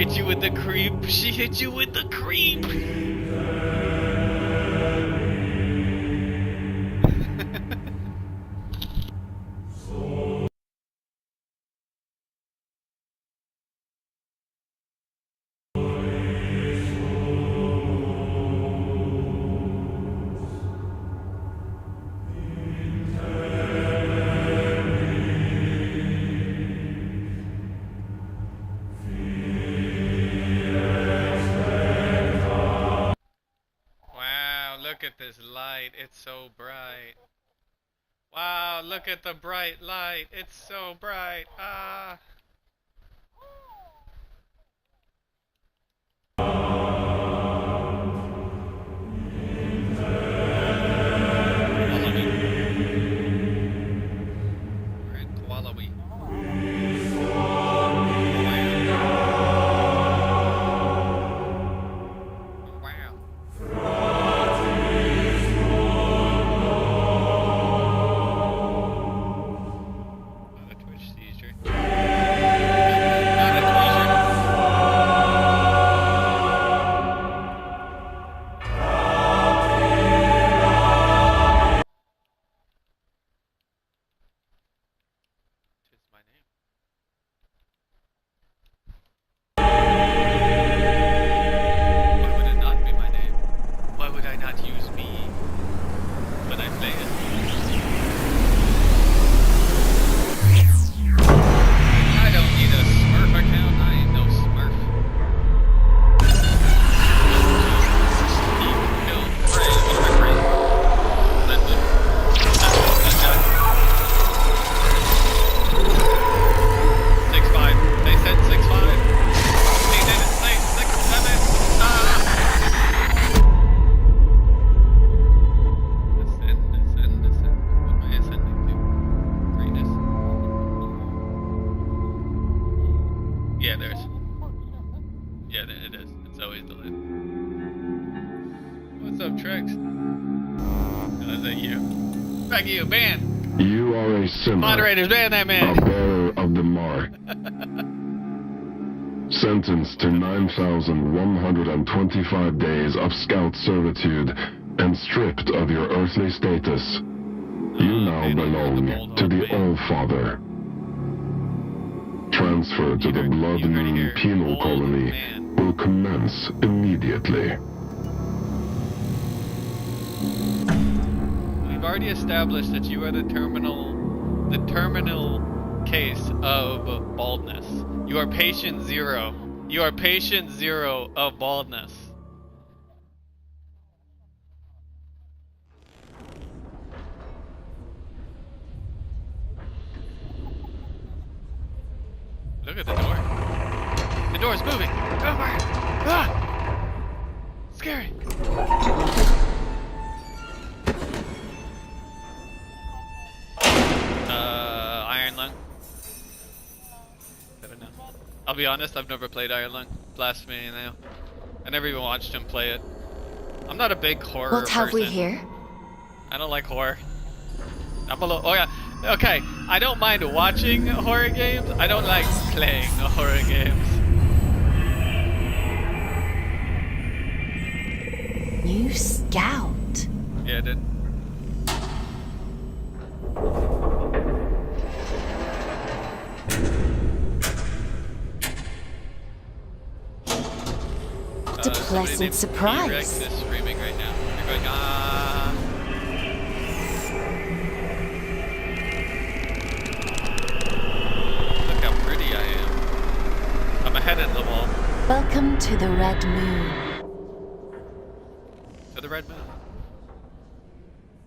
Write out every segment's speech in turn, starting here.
hit you with the creep. She hit you with the creep. Look at this light, it's so bright. Wow, look at the bright light, it's so bright. Ah. We're in Kualawi. Yeah, it is. It's always the lid. What's up, Trex? No, is that you? Back you, ban! You are a sinner. Moderators, ban that man! A bearer of the mark. Sentenced to 9,125 days of scout servitude and stripped of your earthly status. You now belong to the All-Father. Transfer to the Blood Moon Penal Colony will commence immediately. We've already established that you are the terminal case of baldness. You are patient zero. You are patient zero of baldness. Look at the door. The door's moving. Oh my! Ah! Scary. Iron Lung. I don't know. I'll be honest, I've never played Iron Lung. Blasphemy now. I never even watched him play it. I'm not a big horror What have we person. here? I don't like horror. I'm a little. Oh yeah. Okay, I don't mind watching horror games. I don't like playing horror games. New scout. Yeah, I did. What a pleasant surprise. T-Rex is screaming right now. They're going, ah. Look how pretty I am. I'm ahead in the wall. Welcome to the Red Moon. To the Red Moon.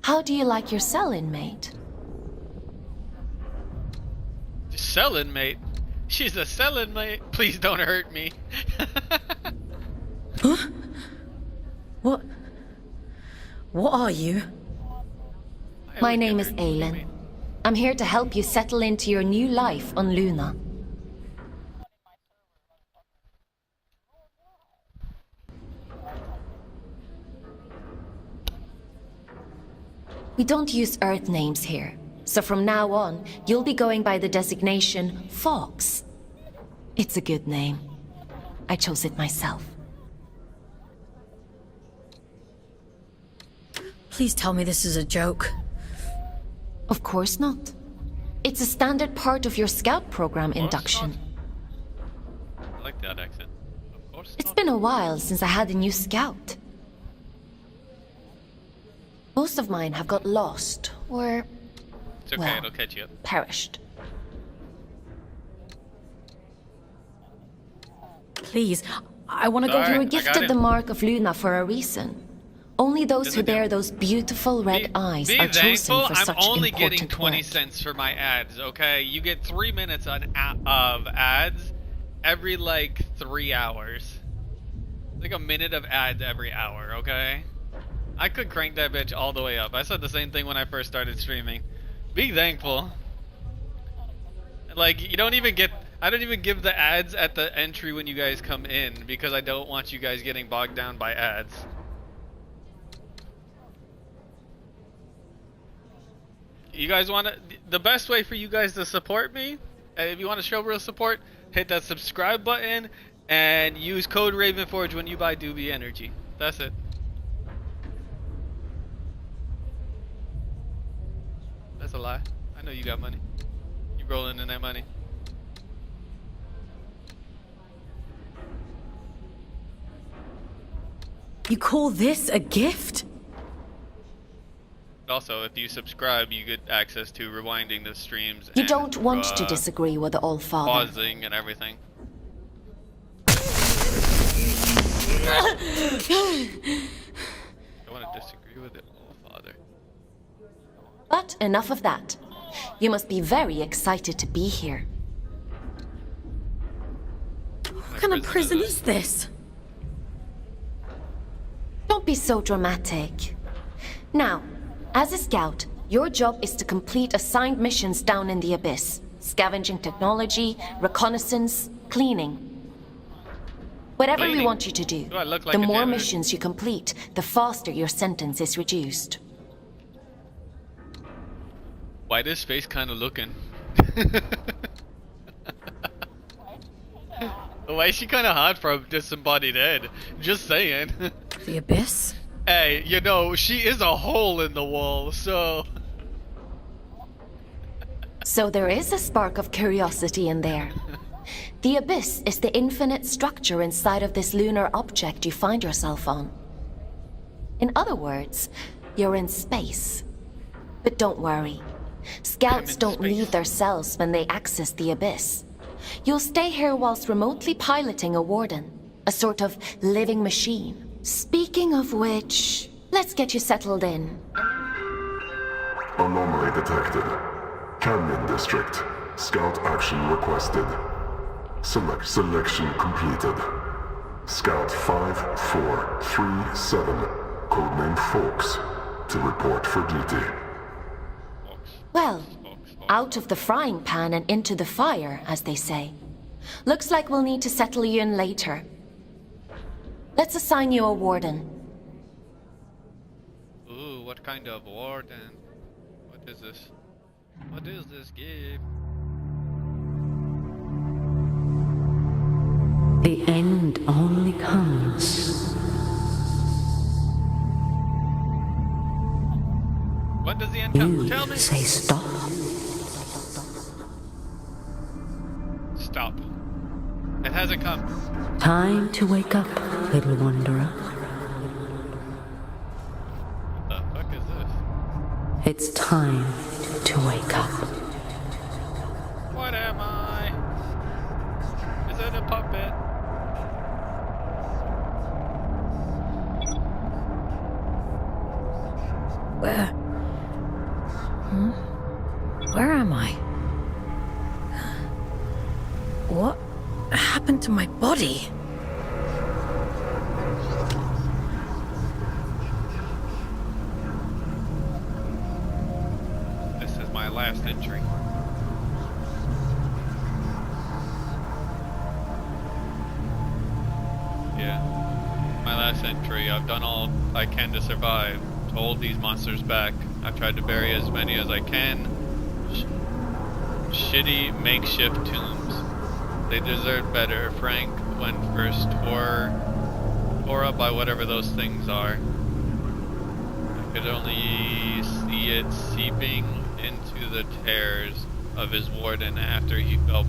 How do you like your cell, inmate? Cell inmate? She's a cell inmate? Please don't hurt me. Huh? What are you? My name is Aylin. I'm here to help you settle into your new life on Luna. We don't use Earth names here, so from now on, you'll be going by the designation Fox. It's a good name. I chose it myself. Please tell me this is a joke. Of course not. It's a standard part of your scout program induction. I like that accent. Of course It's not. been a while since I had a new scout. Most of mine have got lost, or It's okay, well, it'll catch you up. perished. Please, I want to go. Alright. You were I got gifted it. the mark of Luna for a reason. Only those Does who it do? bear those beautiful red eyes Be are chosen thankful for I'm such only important getting 20 work. cents for my ads, okay? You get 3 minutes of ads every like 3 hours. Like a minute of ads every hour, okay? I could crank that bitch all the way up. I said the same thing when I first started streaming. Be thankful. Like, you don't even get... I don't even give the ads at the entry when you guys come in because I don't want you guys getting bogged down by ads. You guys want to... The best way for you guys to support me, if you want to show real support, hit that subscribe button and use code RavenForge when you buy Doobie Energy. That's it. That's a lie. I know you got money. You rolling in that money. You call this a gift? Also, if you subscribe, you get access to rewinding the streams. You and, don't want to disagree with the All-Father. pausing and everything. I want to disagree with it, All-Father. But enough of that. You must be very excited to be here. What kind of prison is this? Don't be so dramatic. Now, as a scout, your job is to complete assigned missions down in the Abyss. Scavenging technology, reconnaissance, cleaning. Whatever we Cleaning? want you to do, Do I look like the a more janitor? missions you complete, the faster your sentence is reduced. Why this face kind of looking? Why is she kind of hot for a disembodied head? Just saying. The Abyss? Hey, you know, she is a hole in the wall, so... So there is a spark of curiosity in there. The Abyss is the infinite structure inside of this lunar object you find yourself on. In other words, you're in space. But don't worry. Scouts in don't space. leave their cells when they access the Abyss. You'll stay here whilst remotely piloting a warden, a sort of living machine. Speaking of which, let's get you settled in. Anomaly detected. Canyon District. Scout action requested. Selection completed. Scout 5437, codename Folks, to report for duty. Well, out of the frying pan and into the fire, as they say. Looks like we'll need to settle you in later. Let's assign you a warden. Ooh, what kind of warden? What is this? What is this game? The end only comes. When does the end come? You Tell me! say stop. Stop. It hasn't come. Time to wake up, little wanderer. What the fuck is this? It's time to wake up. What am I? Is it a puppet? Where? Where am I? What happened to my body? This is my last entry. Yeah. My last entry. I've done all I can to survive. To hold these monsters back. I've tried to bury as many as I can. Shitty makeshift tombs. They deserve better. Frank went first. Tore up by whatever those things are. I could only see it seeping into the tears of his warden after he felt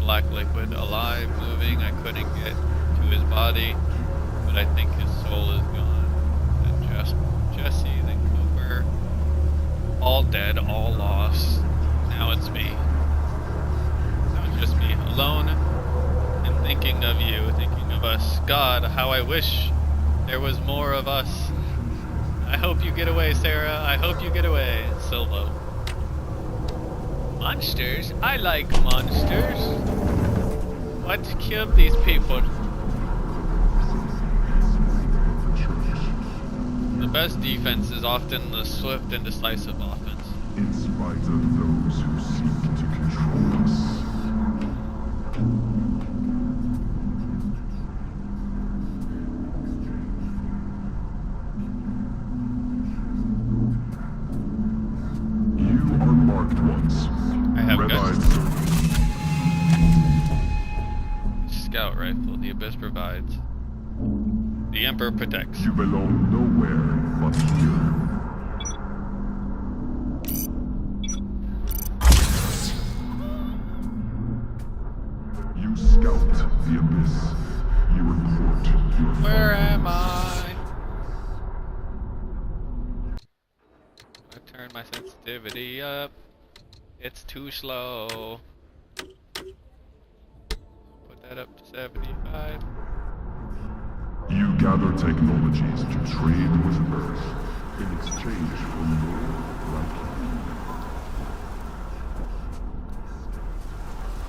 black liquid. Alive, moving. I couldn't get to his body, but I think his soul is gone. And Jesse, then Cooper. All dead, all lost. Now it's me. Now it's just me, alone, and thinking of you, thinking of us. God, how I wish there was more of us. I hope you get away, Sarah. I hope you get away, Silvo. Monsters? I like monsters. What killed these people? The best defense is often the swift and decisive offense. In spite of those who seek to control us. You are marked once. I have Red-eyed guns. servant. Scout rifle, the Abyss provides. The Emperor protects. You belong nowhere but here. You scout the Abyss. You report your Where findings. am I? I turn my sensitivity up. It's too slow. Put that up to 75. You gather technologies to trade with Earth in exchange for more like you.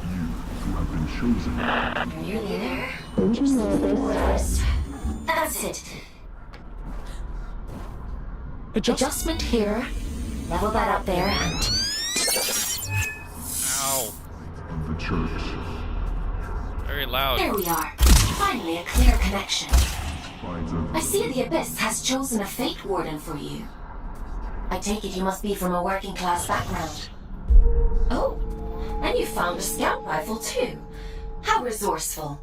You who have been chosen. Nearly there. Just the orders. That's it. Adjustment here. Level that up there and... Ow. Of the church. Very loud. There we are. Finally a clear connection. Finds a I see the Abyss has chosen a Fate Warden for you. I take it you must be from a working class background. Oh, and you found a scout rifle too. How resourceful.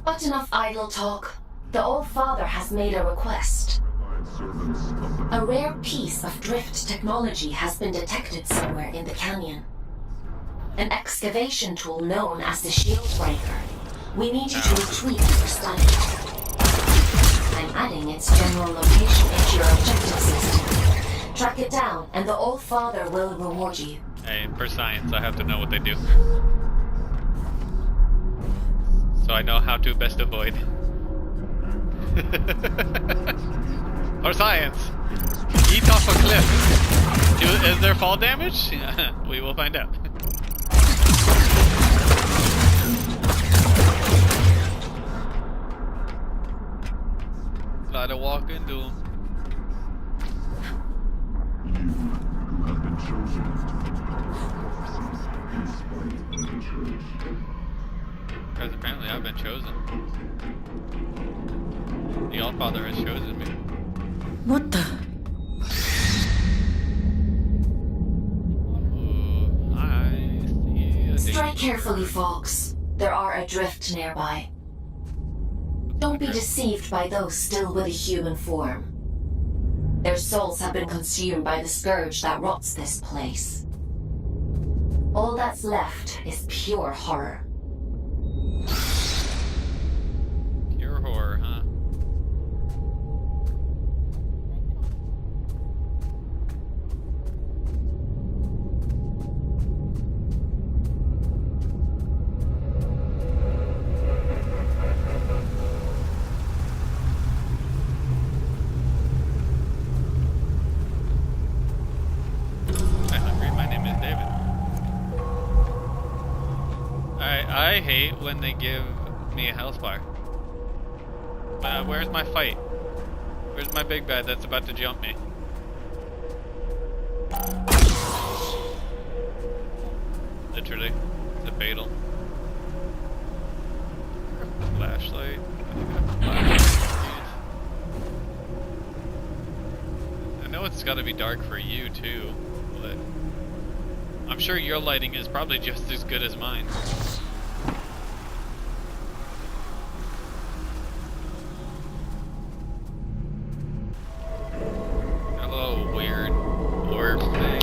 But enough idle talk. The Old Father has made a request. servants of the A rare piece of drift technology has been detected somewhere in the canyon. An excavation tool known as the Shield Breaker. We need you to retrieve it for study. I'm adding its general location into your objective system. Track it down, and the Old Father will reward you. Hey, for science, I have to know what they do. So I know how to best avoid. For science! Eat off a cliff. Is there fall damage? We will find out. Gotta walk into him. you who have been chosen to in spite of the church. Because apparently I've been chosen. The Allfather has chosen me. What the? Ooh, I see a Strike danger. carefully, folks. There are adrift nearby. Don't be deceived by those still with a human form. Their souls have been consumed by the scourge that rots this place. All that's left is pure horror. Pure horror, huh? Hi, hungry. My name is David. I hate when they give me a health bar. Where's my fight? Where's my big bad that's about to jump me? Literally. It's a fatal. Flashlight. I know it's gotta be dark for you too, but I'm sure your lighting is probably just as good as mine. Hello, weird orb thing.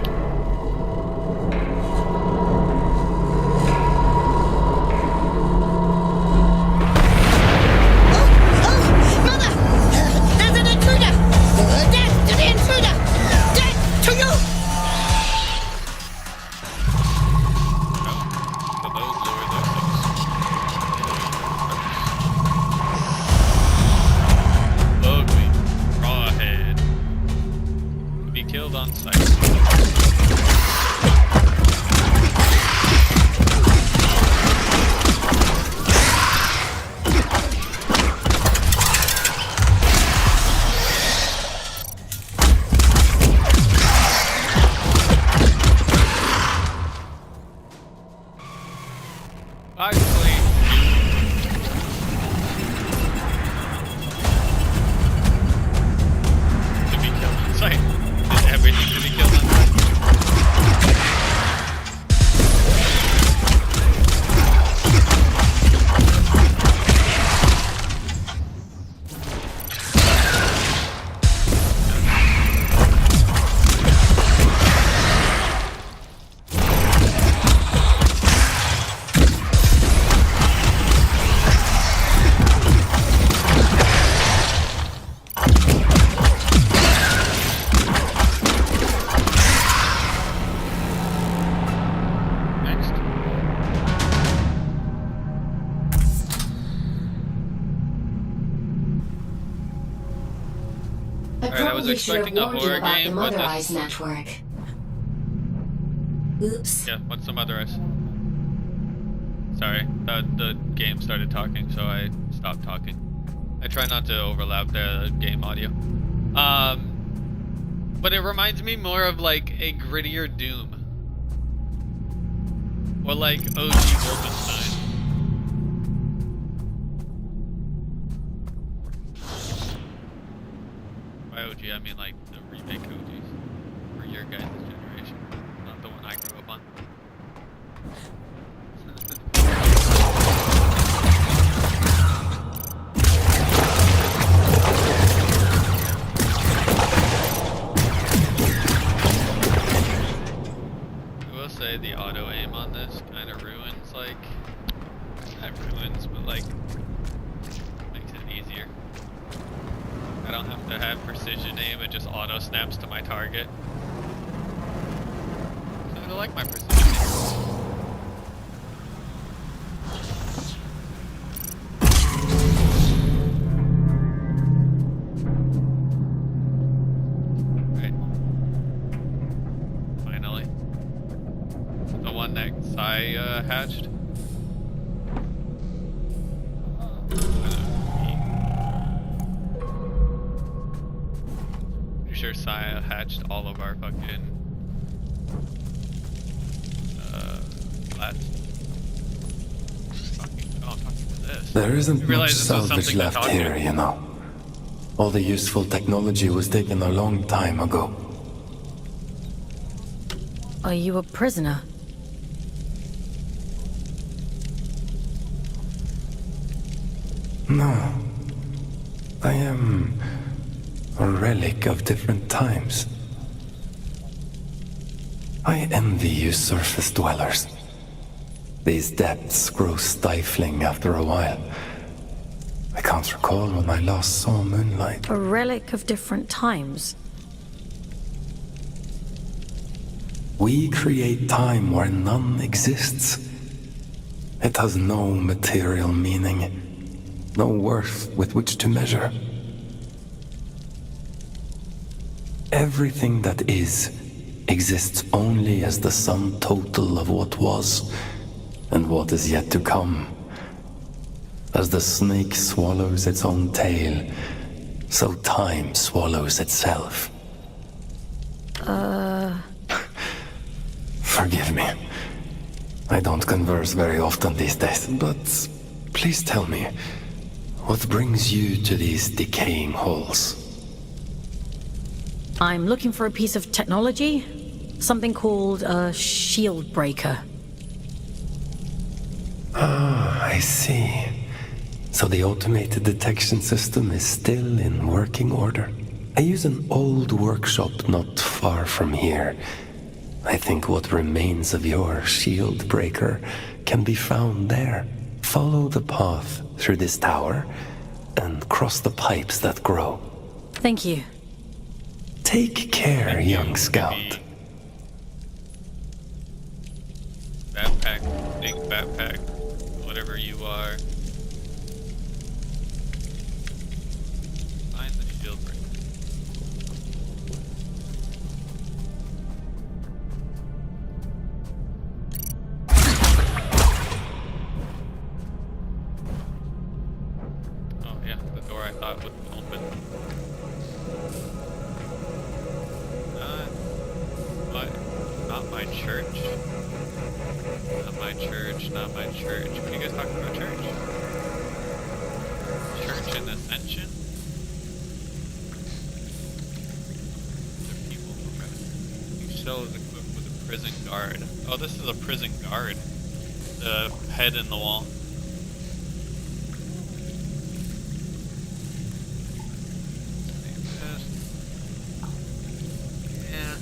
Expecting a horror game, but Mother Eyes network. Oops. Yeah, what's the Mother Eyes? Sorry, the game started talking, so I stopped talking. I try not to overlap the game audio. But it reminds me more of like a grittier Doom. Or like OG Wolfenstein. By OG, I mean like the remake OGs. For your guys' generation. Not the one I grew up on. I will say the auto aim on this kind of ruins, like, not ruins, but like, makes it easier. I don't have to have precision aim, it just auto snaps to my target. So I like my precision aim. Right. Finally. The one that Sai hatched. Sure Saya hatched all of our fucking last talking to this. There isn't much salvage left here, you know. All the useful technology was taken a long time ago. Are you a prisoner? No. I am a relic of different times. I envy you surface dwellers. These depths grow stifling after a while. I can't recall when I last saw moonlight. A relic of different times? We create time where none exists. It has no material meaning, no worth with which to measure. Everything that is exists only as the sum total of what was and what is yet to come. As the snake swallows its own tail, so time swallows itself. Forgive me. I don't converse very often these days, but please tell me, what brings you to these decaying halls? I'm looking for a piece of technology. Something called a shield breaker. Ah, I see. So the automated detection system is still in working order. I use an old workshop not far from here. I think what remains of your shield breaker can be found there. Follow the path through this tower and cross the pipes that grow. Thank you. Take care, young scout. Backpack, big backpack, whatever you are. Find the shield breaker. Oh yeah, the door I thought would open. Not my church. Not my church, not my church. What are you guys talking about church? Church and Ascension? Other people. Okay. Each cell is equipped with a prison guard. Oh, this is a prison guard. The head in the wall. Yeah.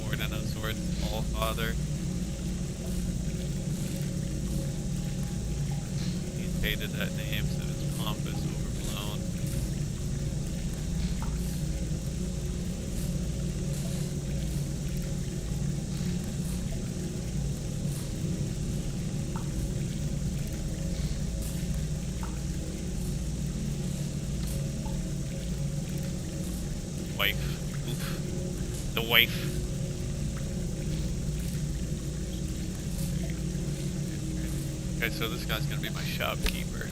Warden of Swords, All Father. Hated that name, so its pomp is overblown. Wife. Oof. The wife. Okay, so this guy's gonna be my shopkeeper.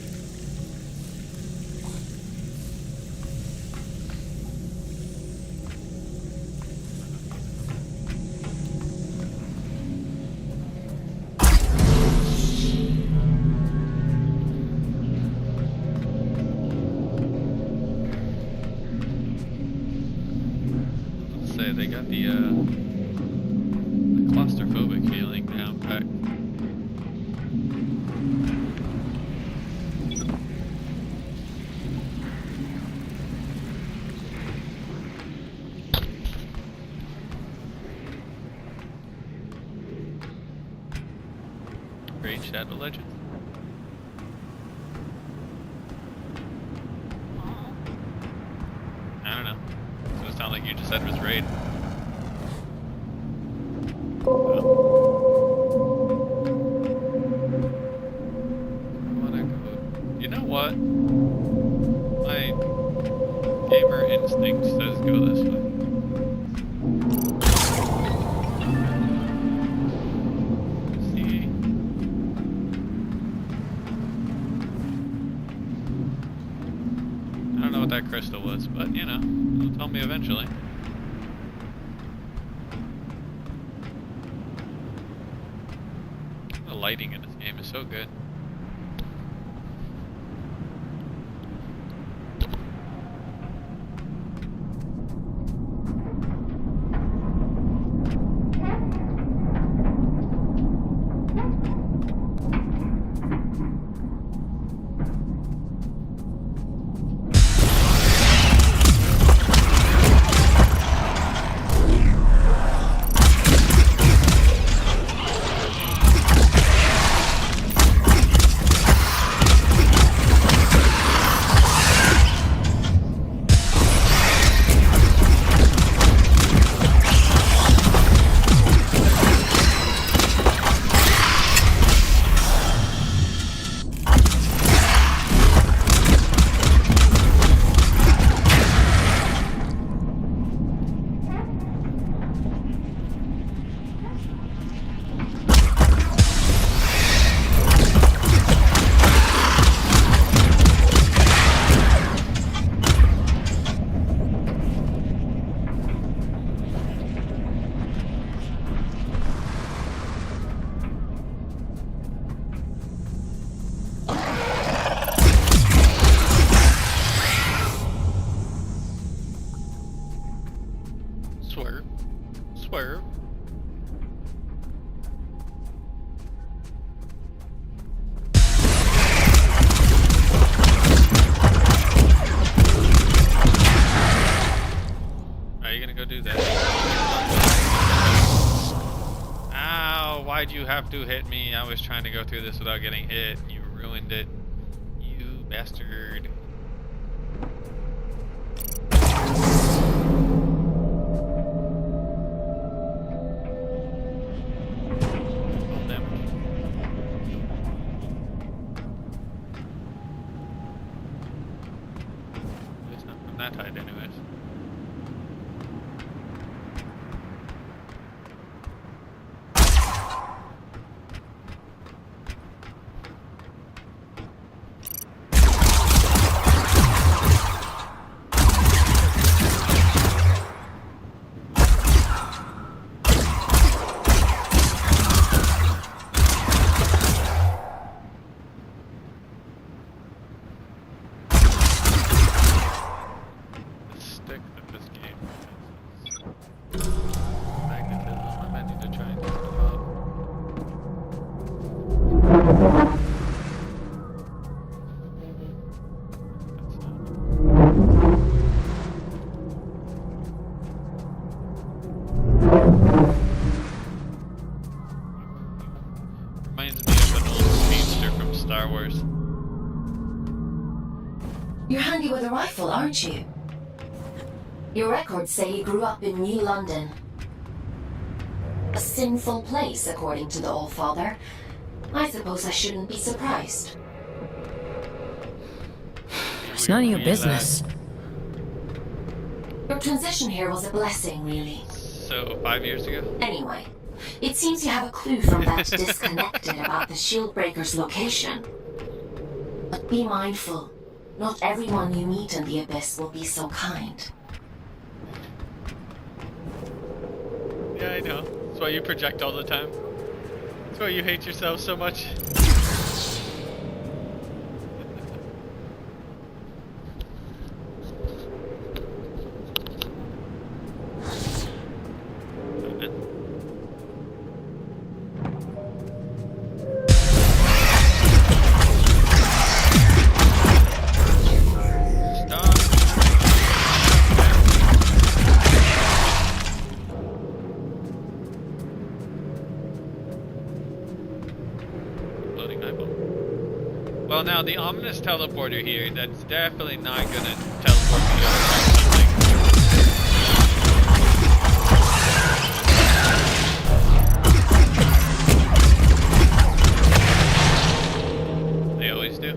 Let's say they got the claustrophobic feeling down back. Great Shadow Legends. I don't know. So it sounded like you just said it was raid. You know what? My gamer instinct says go this way. That crystal was, but you know, it'll tell me eventually. The lighting in this game is so good. swerve. Are you gonna go do that? Ow, why'd you have to hit me? I was trying to go through this without getting hit. You ruined it. You bastard. That height anyways. Reminds me of an old speedster from Star Wars. You're handy with a rifle, aren't you? Your records say you grew up in New London. A sinful place, according to the All-Father. I suppose I shouldn't be surprised. It's none of your business. Your transition here was a blessing, really. So, 5 years ago? Anyway, it seems you have a clue from that disconnected about the Shieldbreaker's location. But be mindful. Not everyone you meet in the Abyss will be so kind. Yeah, I know. That's why you project all the time. That's why you hate yourself so much. Well, now the ominous teleporter here, that's definitely not gonna teleport me over something. They always do.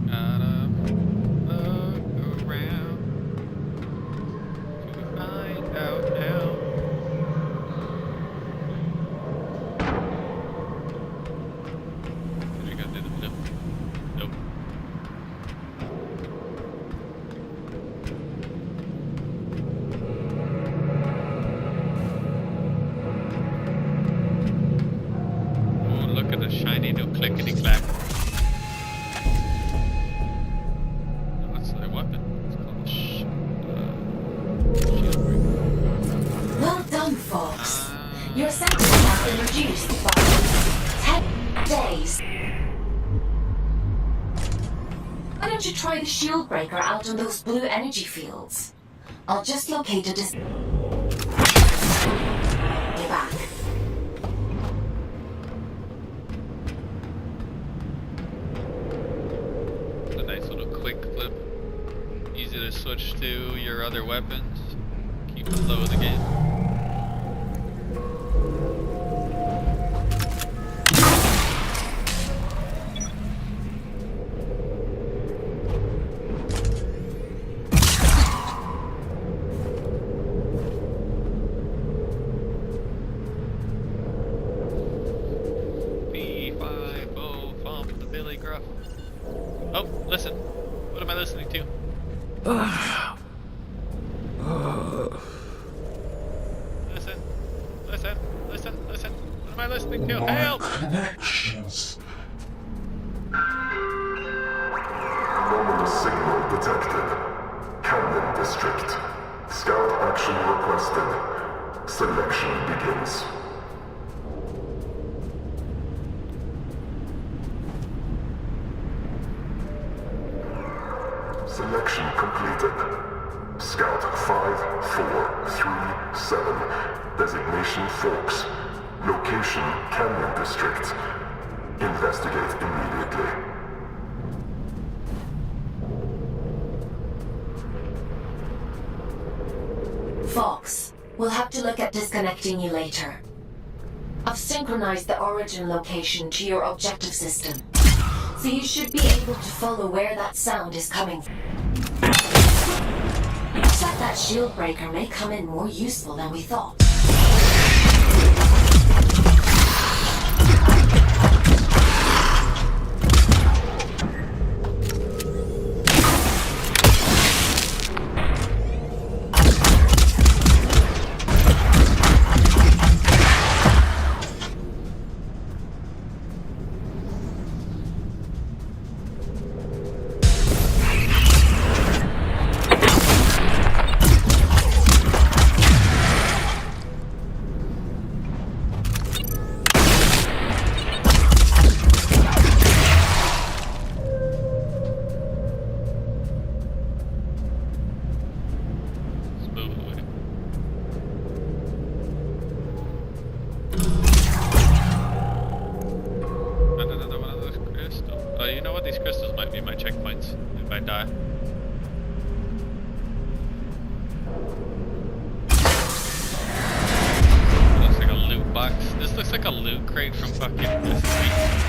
Gotta look around to find out now. Nope. Oh, look at the shiny new clickety-clack. What's their weapon? It's called Shieldbreaker. Well done, folks. Your sentence has been reduced by 10 days. Why don't you try the Shieldbreaker out on those blue energy fields? I'll just locate a Get back. It's a nice little quick flip. Easy to switch to your other weapons. Keep the flow of the game. Oh, listen. What am I listening to? Listen. What am I listening to? Help! Connections. Selection completed. Scout 5437. Designation Forks. Location Canyon District. Investigate immediately. Fox, we'll have to look at disconnecting you later. I've synchronized the origin location to your objective system, so you should be able to follow where that sound is coming from. Looks like that shield breaker may come in more useful than we thought. You know what? These crystals might be my checkpoints if I die. Looks like a loot box. This looks like a loot crate from fucking SSD.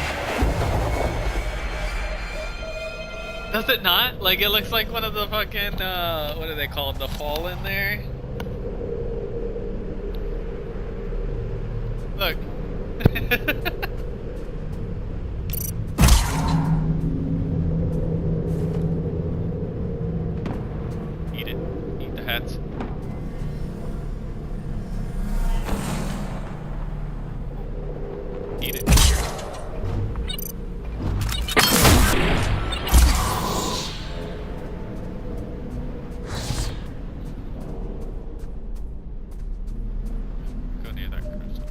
Does it not? Like, it looks like one of the fucking, what are they called? The Fallen there? Look. Eat it. Eat the hats. Eat it. Go near that crystal.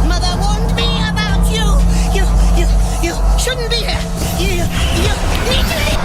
Mother warned me about you. You shouldn't be here. You need to leave.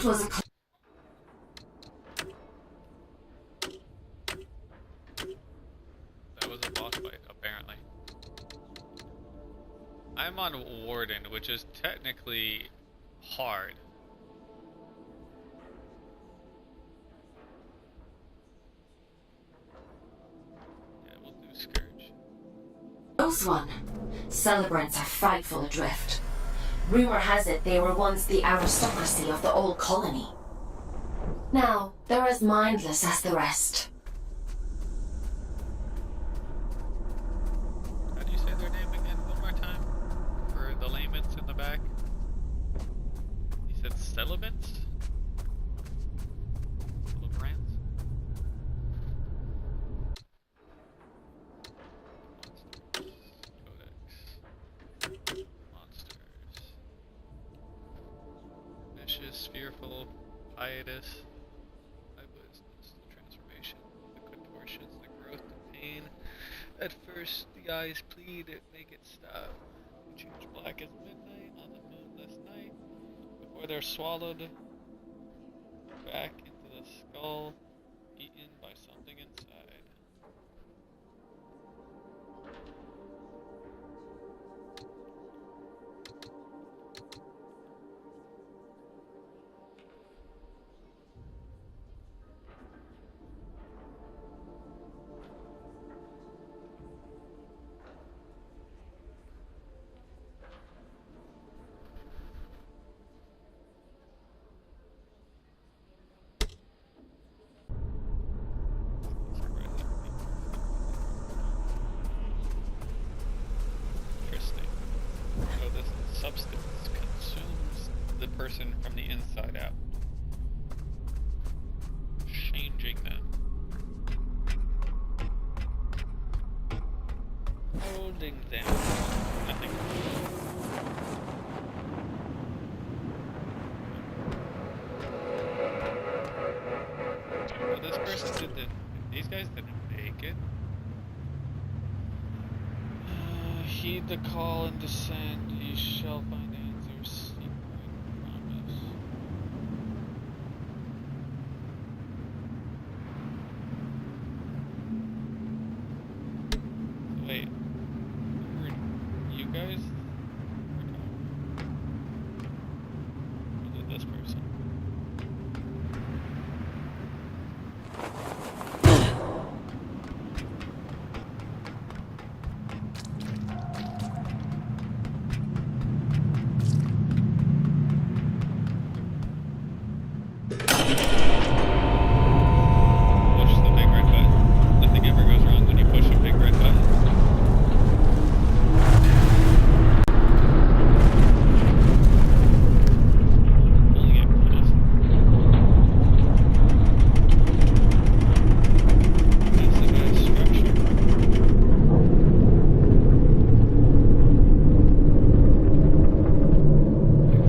That was a... That was a boss fight, apparently. I'm on Warden, which is technically hard. close one. Celebrants are frightful adrift. Rumor has it they were once the aristocracy of the old colony. Now, they're as mindless as the rest. How do you say their name again one more time? For the layman's in the back? You said Celibants? Celebrants? Codex. Monsters. Vicious, fearful, pietous. The transformation, the contortions, the growth, the pain. At first, the eyes plead, make it stop. Change black as midnight on the moonless night. Before they're swallowed back into the skull, eaten by something inside. Interesting. So this substance consumes the person from the inside out, changing them, holding them. Nothing. Well, this person didn't. These guys didn't make it. Heed the call and descend. Ye shall find answers. Seek my promise. Wait. Who are you guys? Or did this person? Push the big red button. Nothing ever goes wrong when you push a big red button. Only get pissed. That's the guy's structure.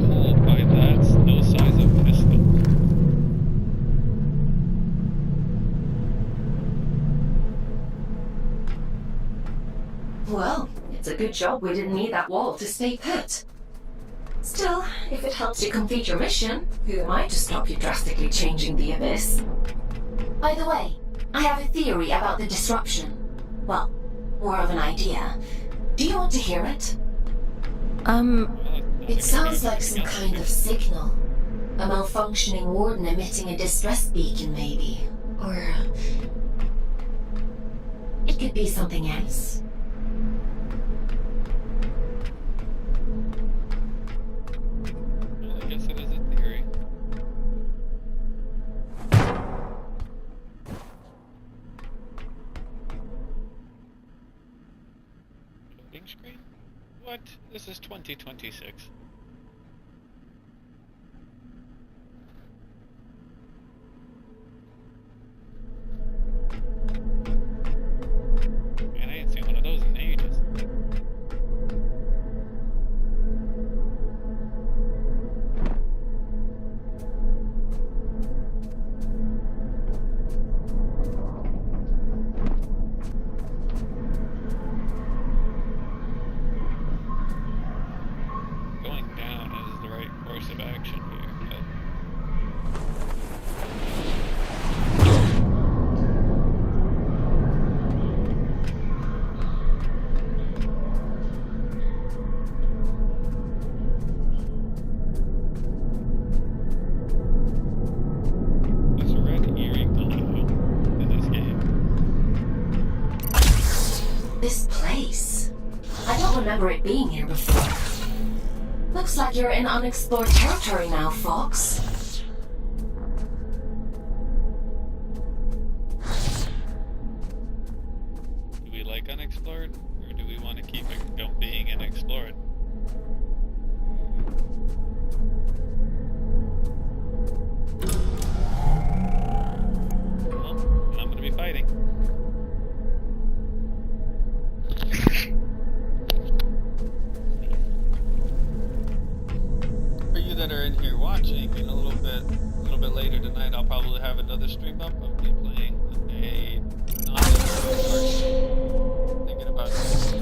Cold by that's no size of pistol. Well, it's a good job we didn't need that wall to stay put. Still, if it helps you complete your mission, who am I to stop you drastically changing the abyss? By the way, I have a theory about the disruption. Well, more of an idea. Do you want to hear it? It sounds like some kind of signal. A malfunctioning warden emitting a distress beacon, maybe. Or... it could be something else. Well, I guess it is a theory. Loading screen? What? This is 2026. Man, I ain't seen one of those in ages. Going remember it being here before. Looks like you're in unexplored territory now, Fox. Do we like unexplored, or do we want to keep it being unexplored? Well, I'm gonna be fighting. For you that are in here watching, in a little bit later tonight, I'll probably have another stream up of me playing a non-explored thinking about those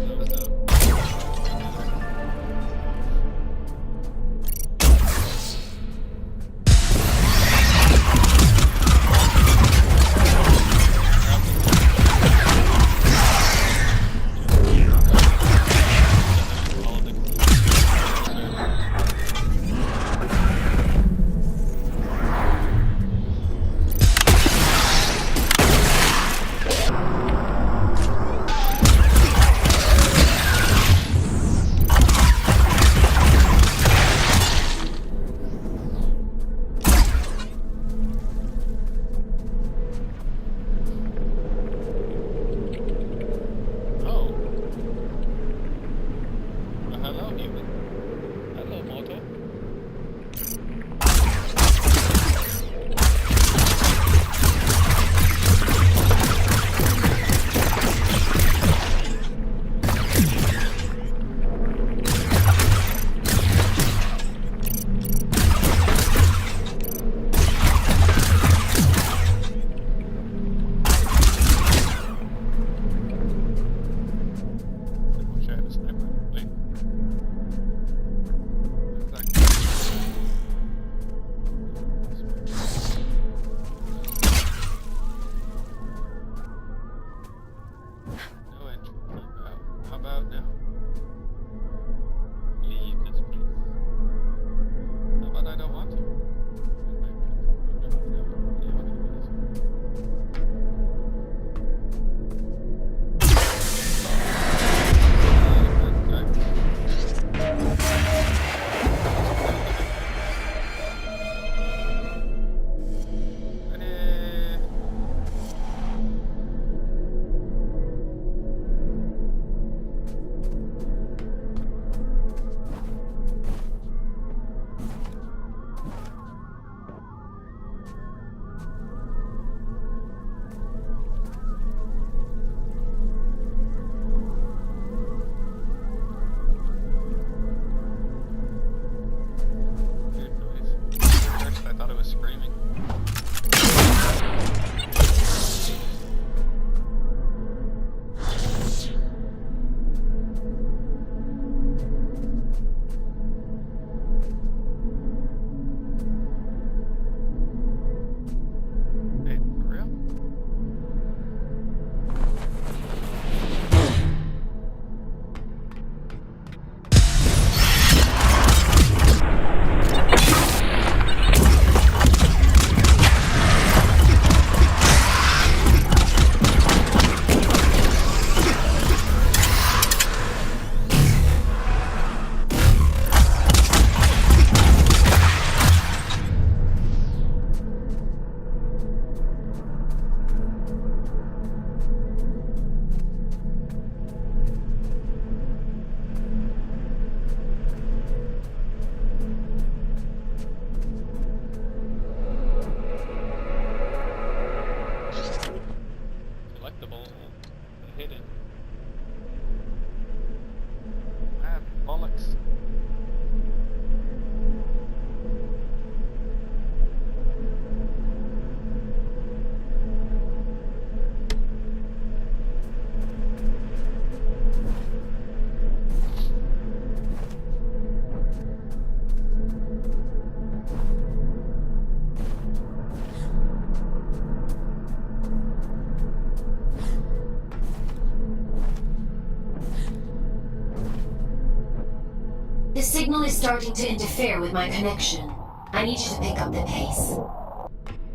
The signal is starting to interfere with my connection. I need you to pick up the pace.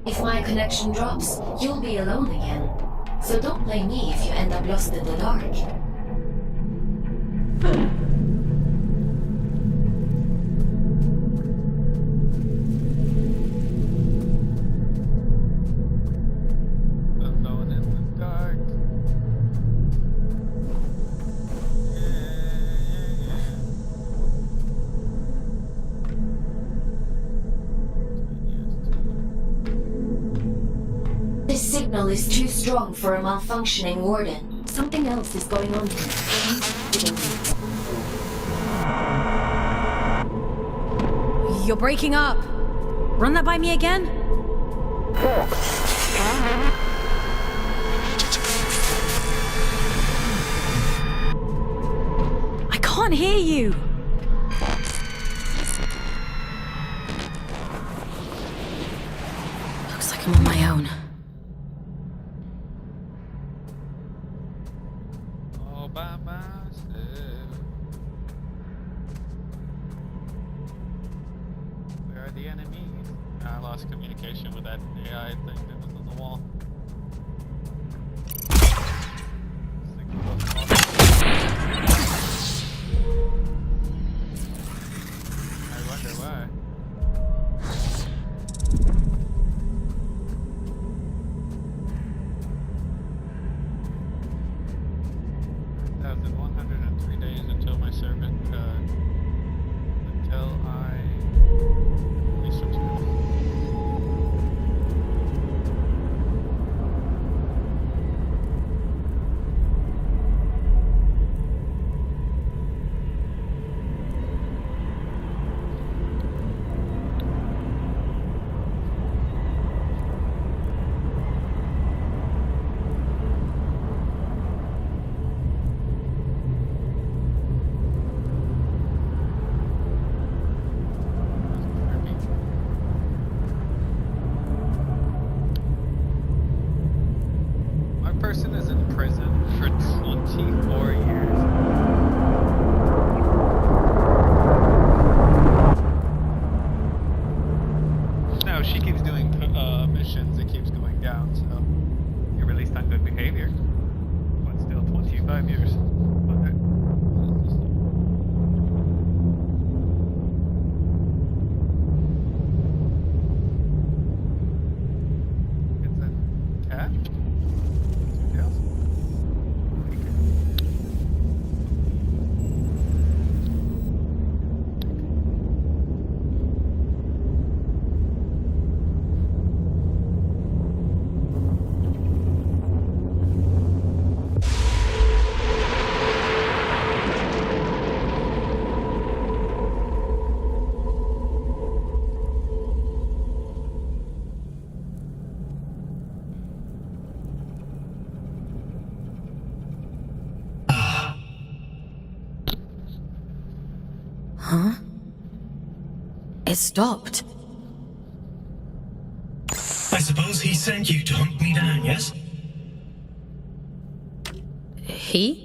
If my connection drops, you'll be alone again. So don't blame me if you end up lost in the dark. Alone in the dark. This signal is too strong for a malfunctioning warden. Something else is going on here. You're breaking up. Run that by me again? I can't hear you. Looks like I'm on my own. All by myself. Where are the enemies? I lost communication with that AI thing that was on the wall. I wonder why. Days until my servant, until I release some service. Person is in prison for 24 years. No, she keeps doing missions, it keeps going down, so you're released on good behavior. But still 25 years. Okay. It's a cat? Huh? It stopped. I suppose he sent you to hunt me down, yes? He?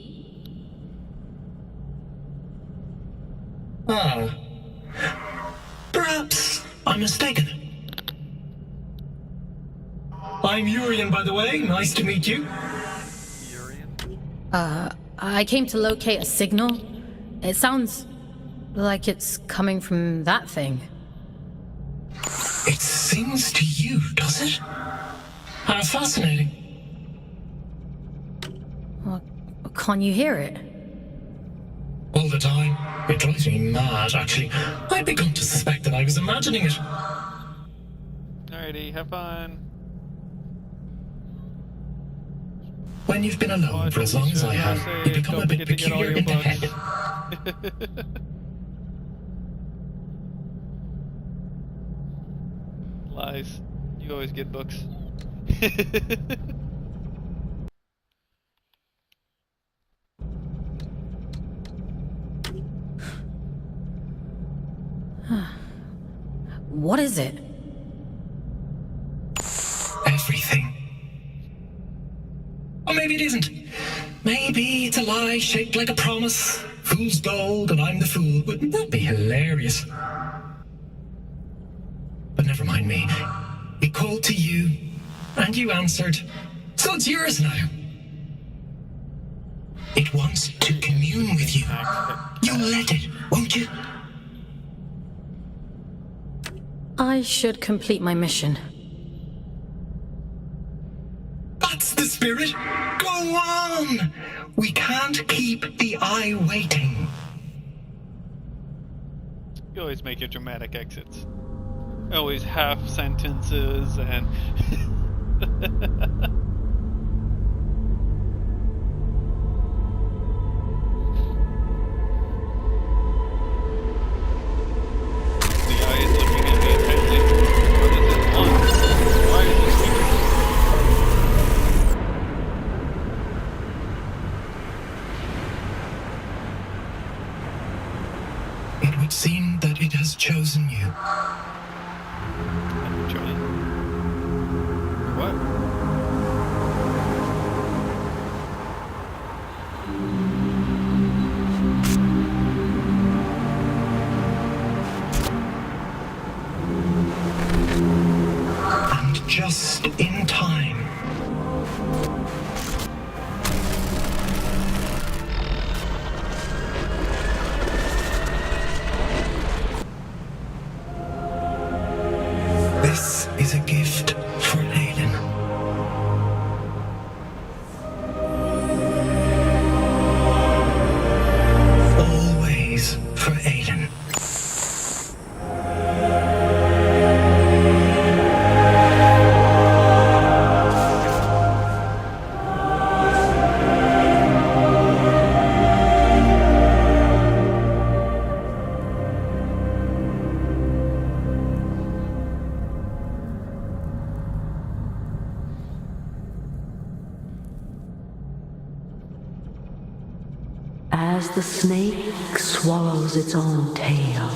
Ah. Perhaps I'm mistaken. I'm Urian, by the way. Nice to meet you. I came to locate a signal. It sounds like it's coming from that thing. It sings to you, does it? How fascinating. Well, can't you hear it? All the time. It drives me mad, actually. I'd begun to suspect that I was imagining it. Alrighty, have fun. When you've been alone for as long as I have, you become a bit peculiar in the head. Lies. You always get books. What is it? Everything. Or maybe it isn't. Maybe it's a lie shaped like a promise. Fool's gold and I'm the fool. Wouldn't that be hilarious? But never mind me. It called to you, and you answered. So it's yours now. It wants to commune with you. You'll let it, won't you? I should complete my mission. That's the spirit. Go on. We can't keep the eye waiting. You always make your dramatic exits. Always half sentences and... The eye is looking at me intently. What does it want? Why is it speaking? It would seem that it has chosen you. I'm joining. What? And just in time. This is a gift for Aiden. Always for Aiden. As the snake swallows its own tail,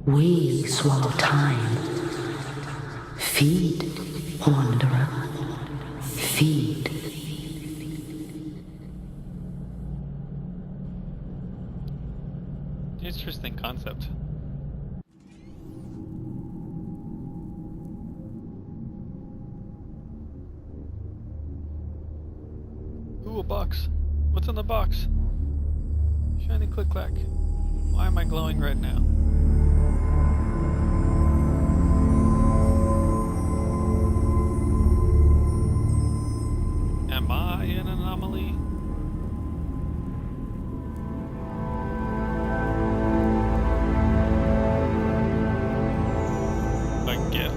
we swallow time. Feed, wanderer. Feed. Interesting concept. Ooh, a box. What's in the box? Shiny click clack. Why am I glowing red now? Am I an anomaly? A gift.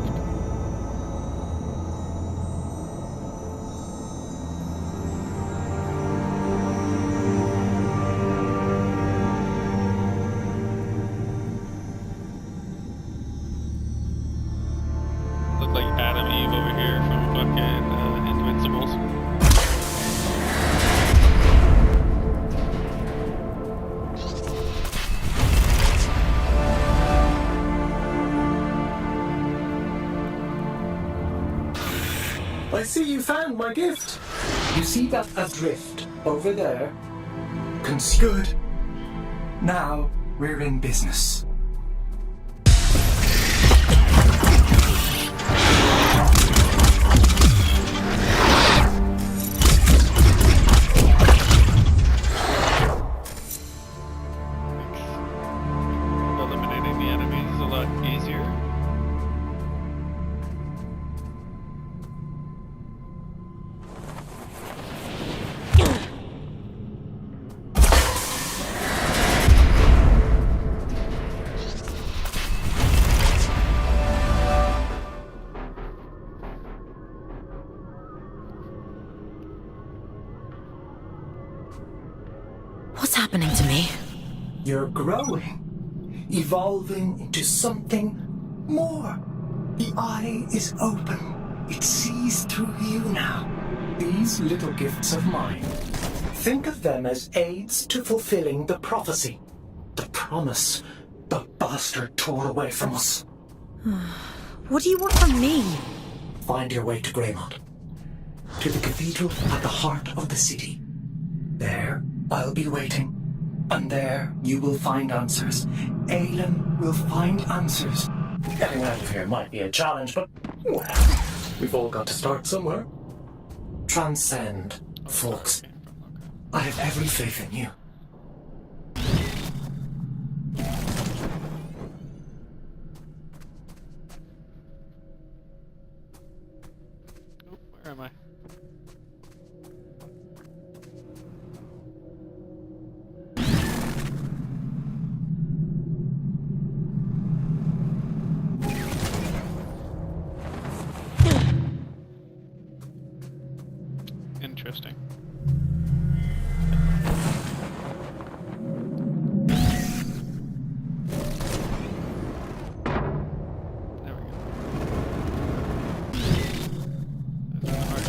Look like Adam Eve over here from fucking Invincibles. I see you found my gift. You see that adrift over there? Good. Now we're in business. Eliminating the enemies is a lot easier. What's happening to me? You're growing, evolving into something more. The eye is open. It sees through you now. These little gifts of mine, think of them as aids to fulfilling the prophecy, the promise the bastard tore away from us. What do you want from me? Find your way to Greymont, to the cathedral at the heart of the city. There, I'll be waiting, and there you will find answers. Aiden will find answers. Getting out of here might be a challenge, but, well, we've all got to start somewhere. transcend, folks. I have every faith in you. Oh, where am I? Interesting. There we go. That's the heart.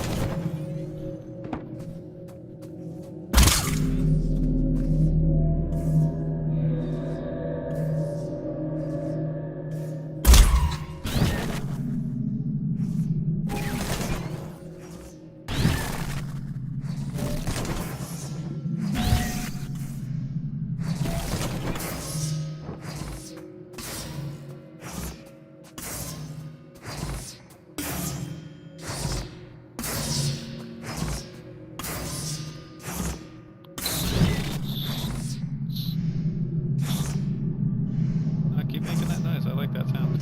Keep making that noise. I like that sound.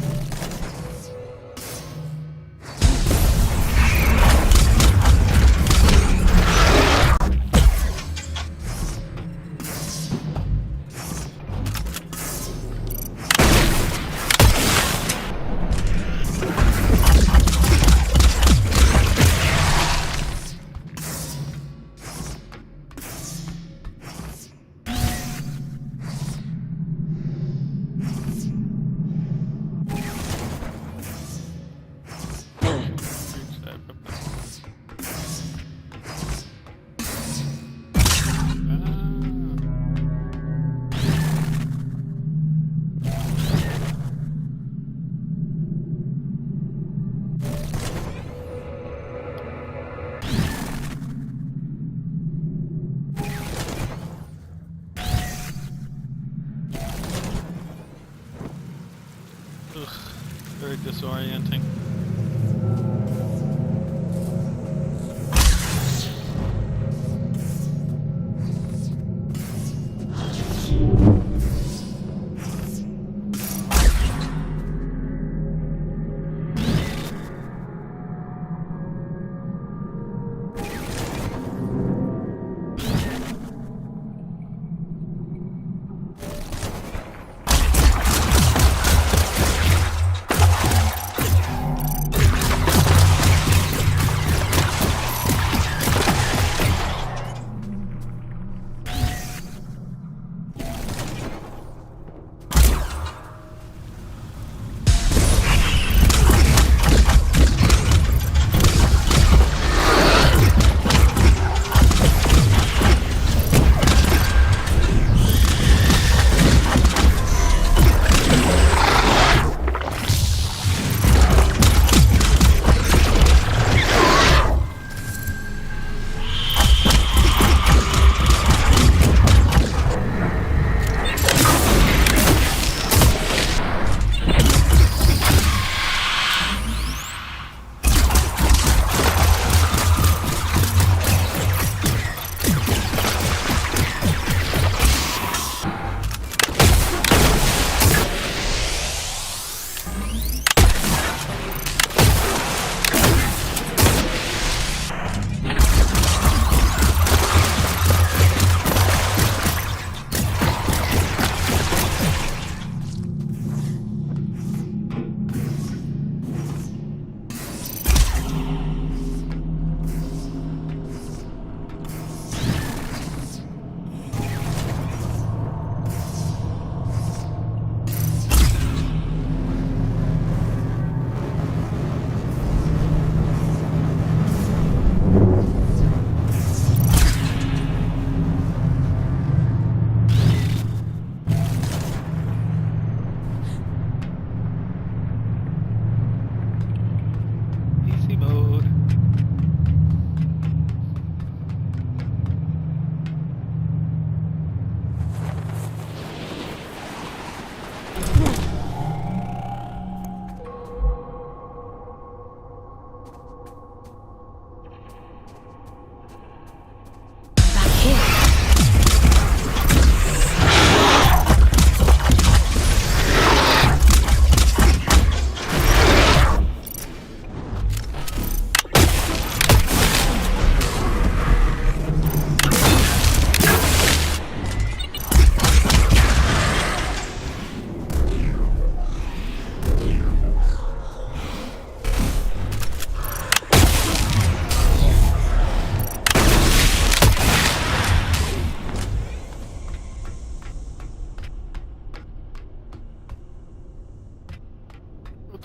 Ugh, very disorienting.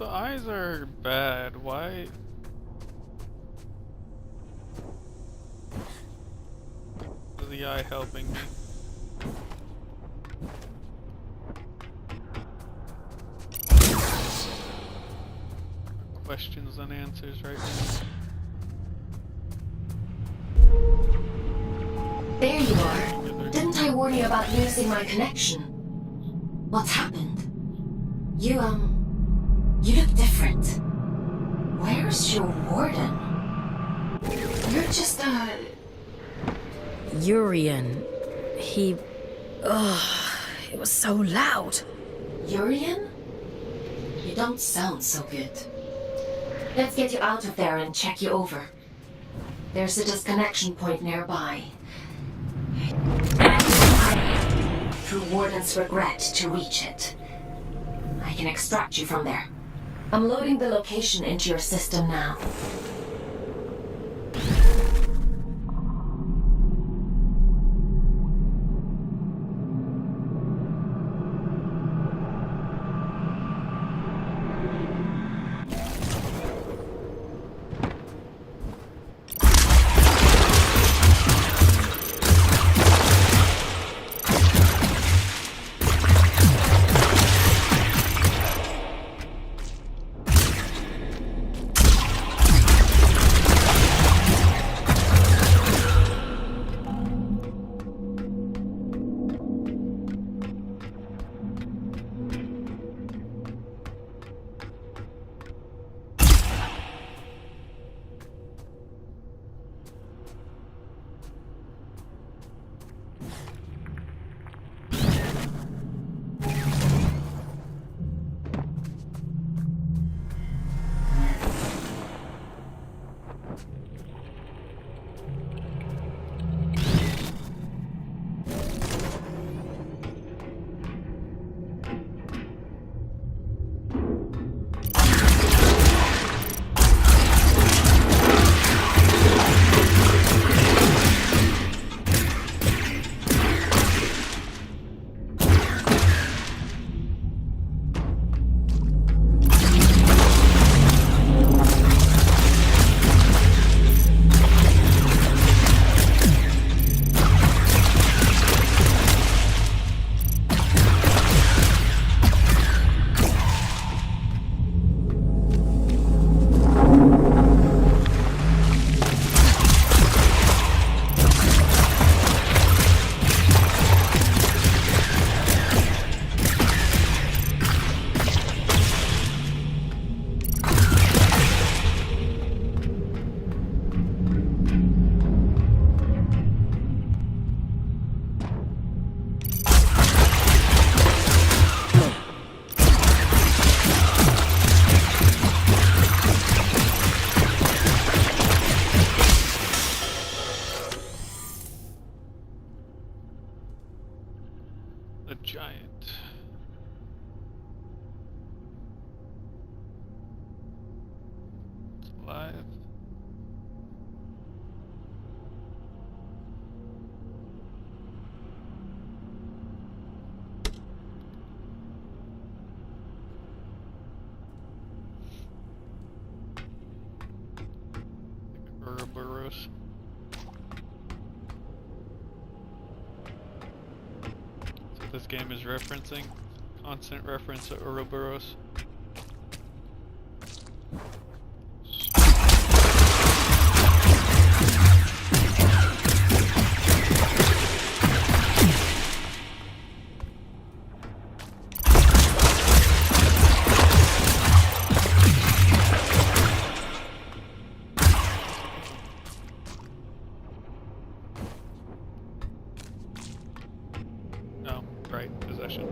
the eyes are bad. Why? Is the eye helping me? Questions and answers right now. There you are. Didn't I warn you about losing my connection? What's happened? You look different. Where's your warden? You're just, Urian. He... it was so loud. Urian? You don't sound so good. Let's get you out of there and check you over. There's a disconnection point nearby. Through Warden's regret to reach it. I can extract you from there. I'm loading the location into your system now. A giant. It's alive. Ouroboros. This game is referencing constant reference to Ouroboros. Oh, right, possession.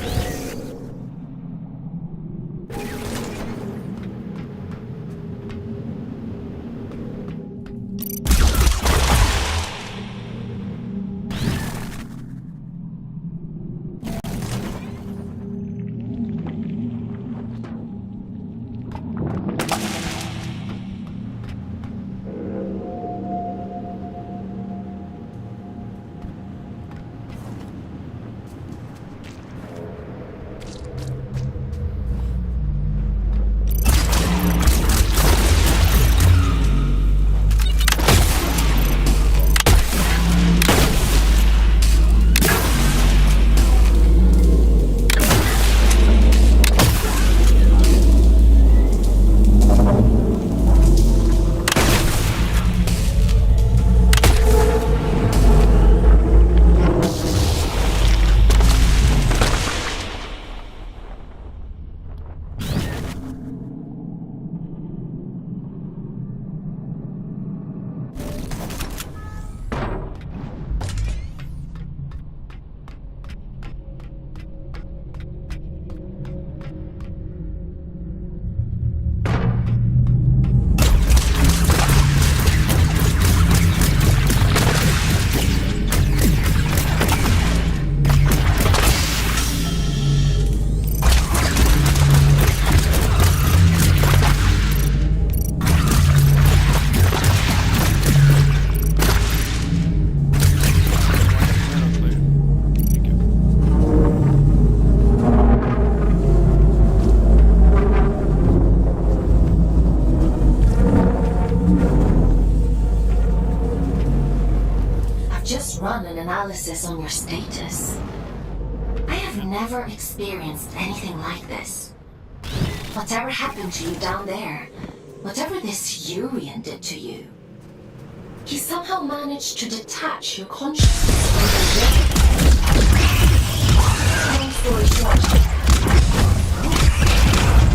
analysis on your status. I have never experienced anything like this. Whatever happened to you down there, whatever this Urian did to you, he somehow managed to detach your consciousness from the living. Long story short,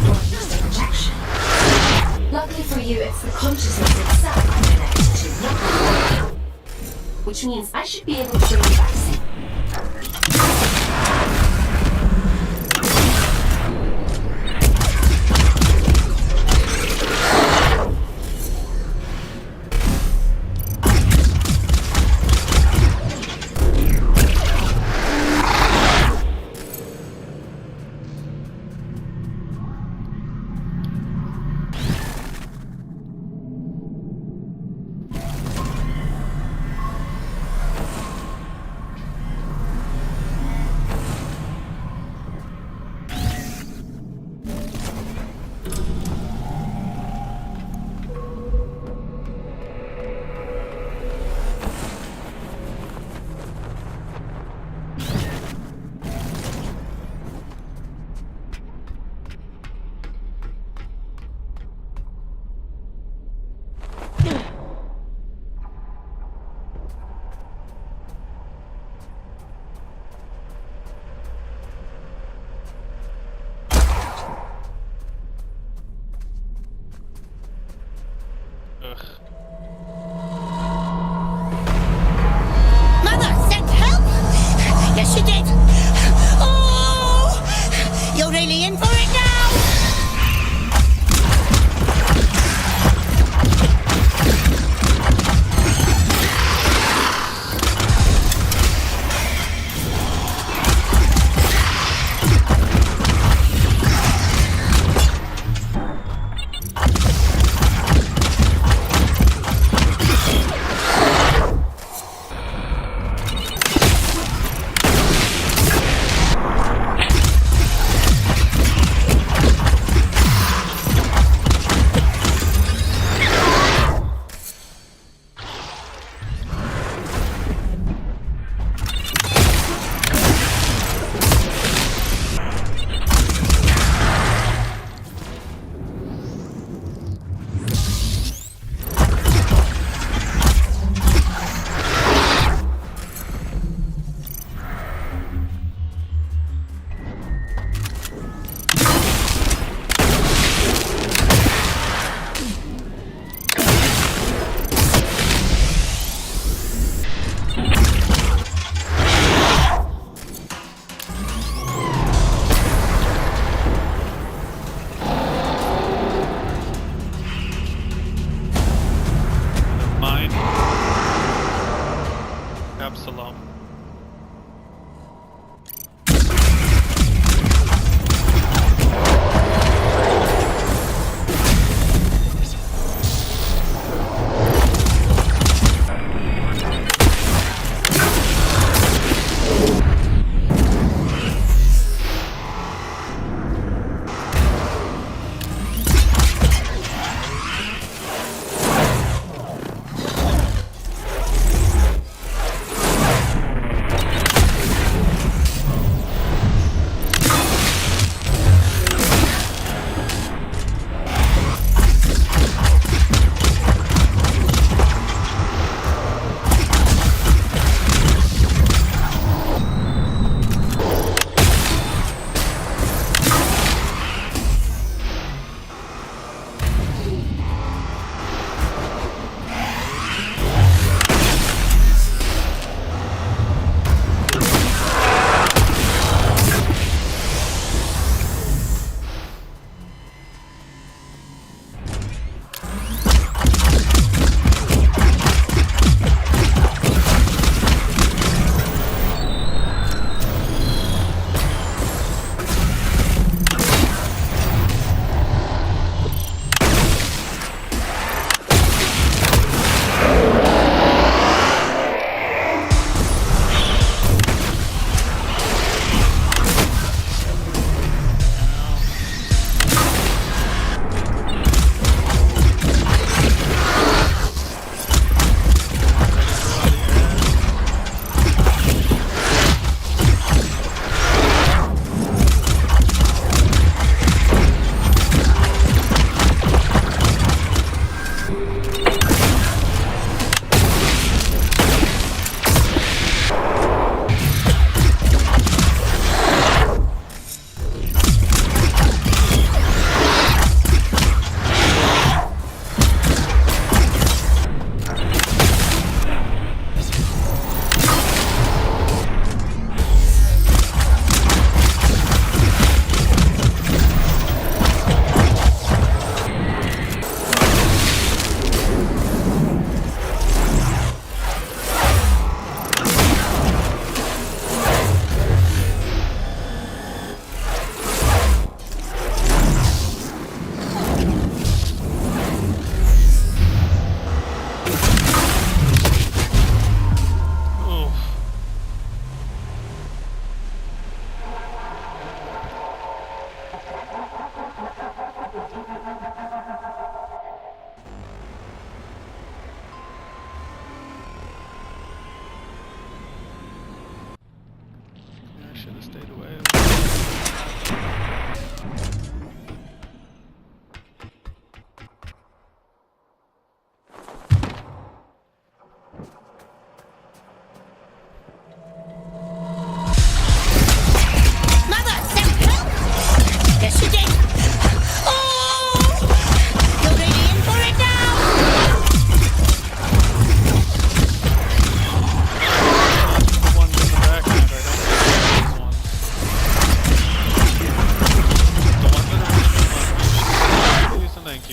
or at least a projection. Luckily for you, it's the consciousness itself I'm connected to, not the body. Which means I should be able to bring you back soon.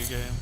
rescue game.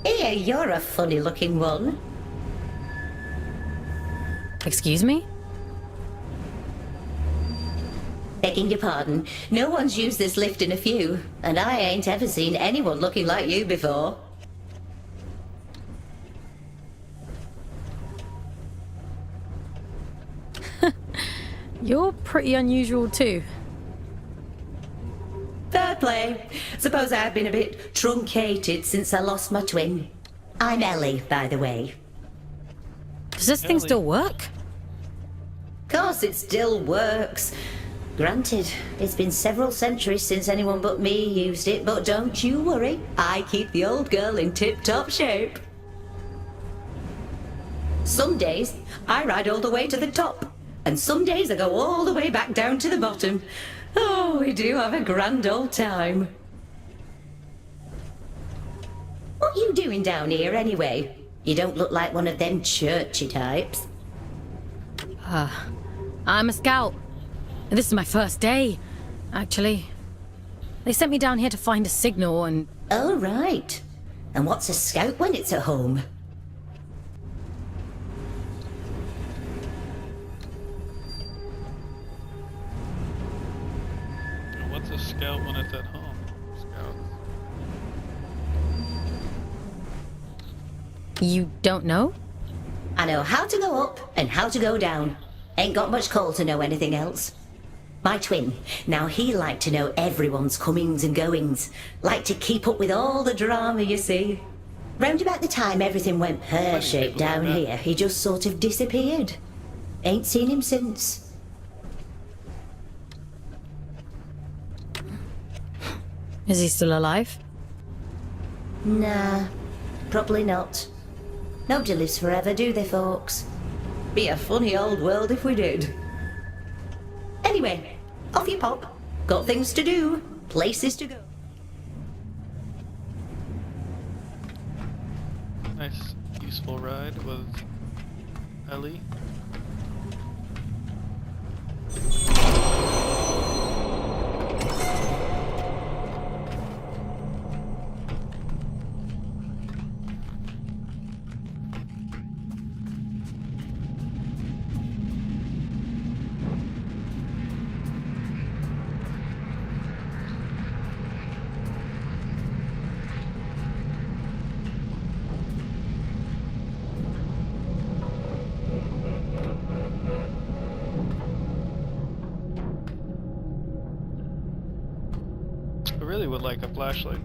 Here, you're a funny-looking one. Excuse me? Begging your pardon, no one's used this lift in a few, and I ain't ever seen anyone looking like you before. You're pretty unusual too. Fair play. Suppose I've been a bit truncated since I lost my twin. I'm Ellie, by the way. Does this thing still work? Course it still works. Granted, it's been several centuries since anyone but me used it, but don't you worry. I keep the old girl in tip-top shape. Some days, I ride all the way to the top. And some days I go all the way back down to the bottom. Oh, we do have a grand old time. What you doing down here anyway? You don't look like one of them churchy types. I'm a scout. This is my first day, actually. They sent me down here to find a signal and... Oh, right. And what's a scout when it's at home? What's a scout when it's at home? Scouts. You don't know? I know how to go up and how to go down. Ain't got much call to know anything else. My twin, now he liked to know everyone's comings and goings. Liked to keep up with all the drama, you see. Round about the time everything went pear-shaped down here, he just sort of disappeared. Ain't seen him since. Is he still alive? Nah, probably not. Nobody lives forever, do they, folks? Be a funny old world if we did. Anyway, off you pop. Got things to do, places to go. Nice, useful ride with Ellie. I really would like a flashlight.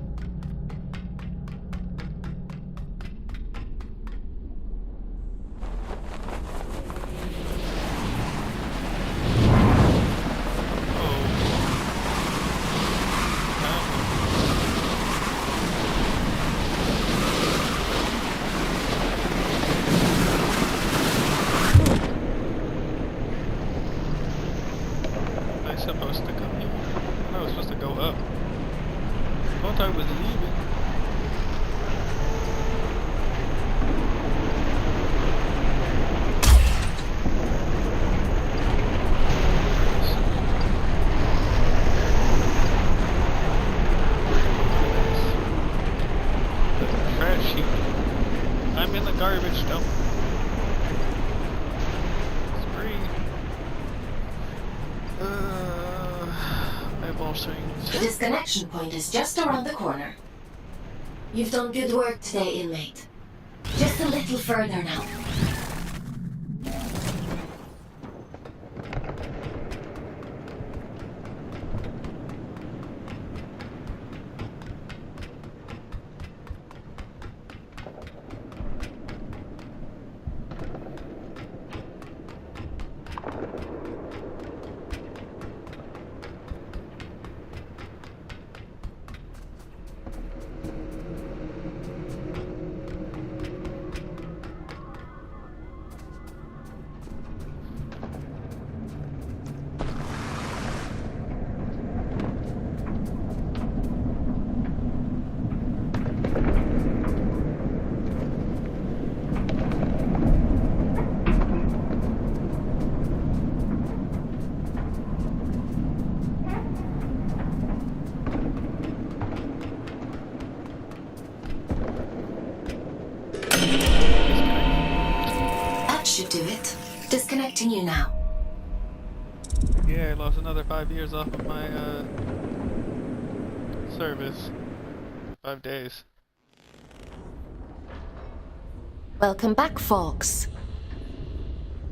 Am I supposed to come here? I was supposed to go up. I thought I was leaving. The trash heap. I'm in the garbage dump. It's free. Eyeball swings. The disconnection point is just around the corner. You've done good work today, inmate. Just a little further now. should do it. Disconnecting you now. Yeah, I lost another 5 years off of my service. 5 days. Welcome back, folks.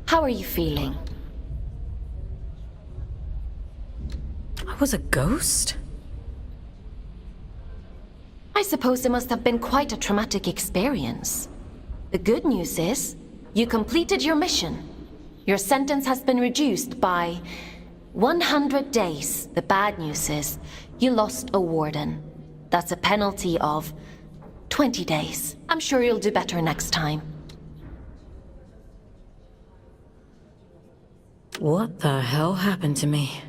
How are you feeling? I was a ghost? I suppose it must have been quite a traumatic experience. The good news is, you completed your mission. Your sentence has been reduced by 100 days. The bad news is, you lost a warden. That's a penalty of 20 days. I'm sure you'll do better next time. What the hell happened to me?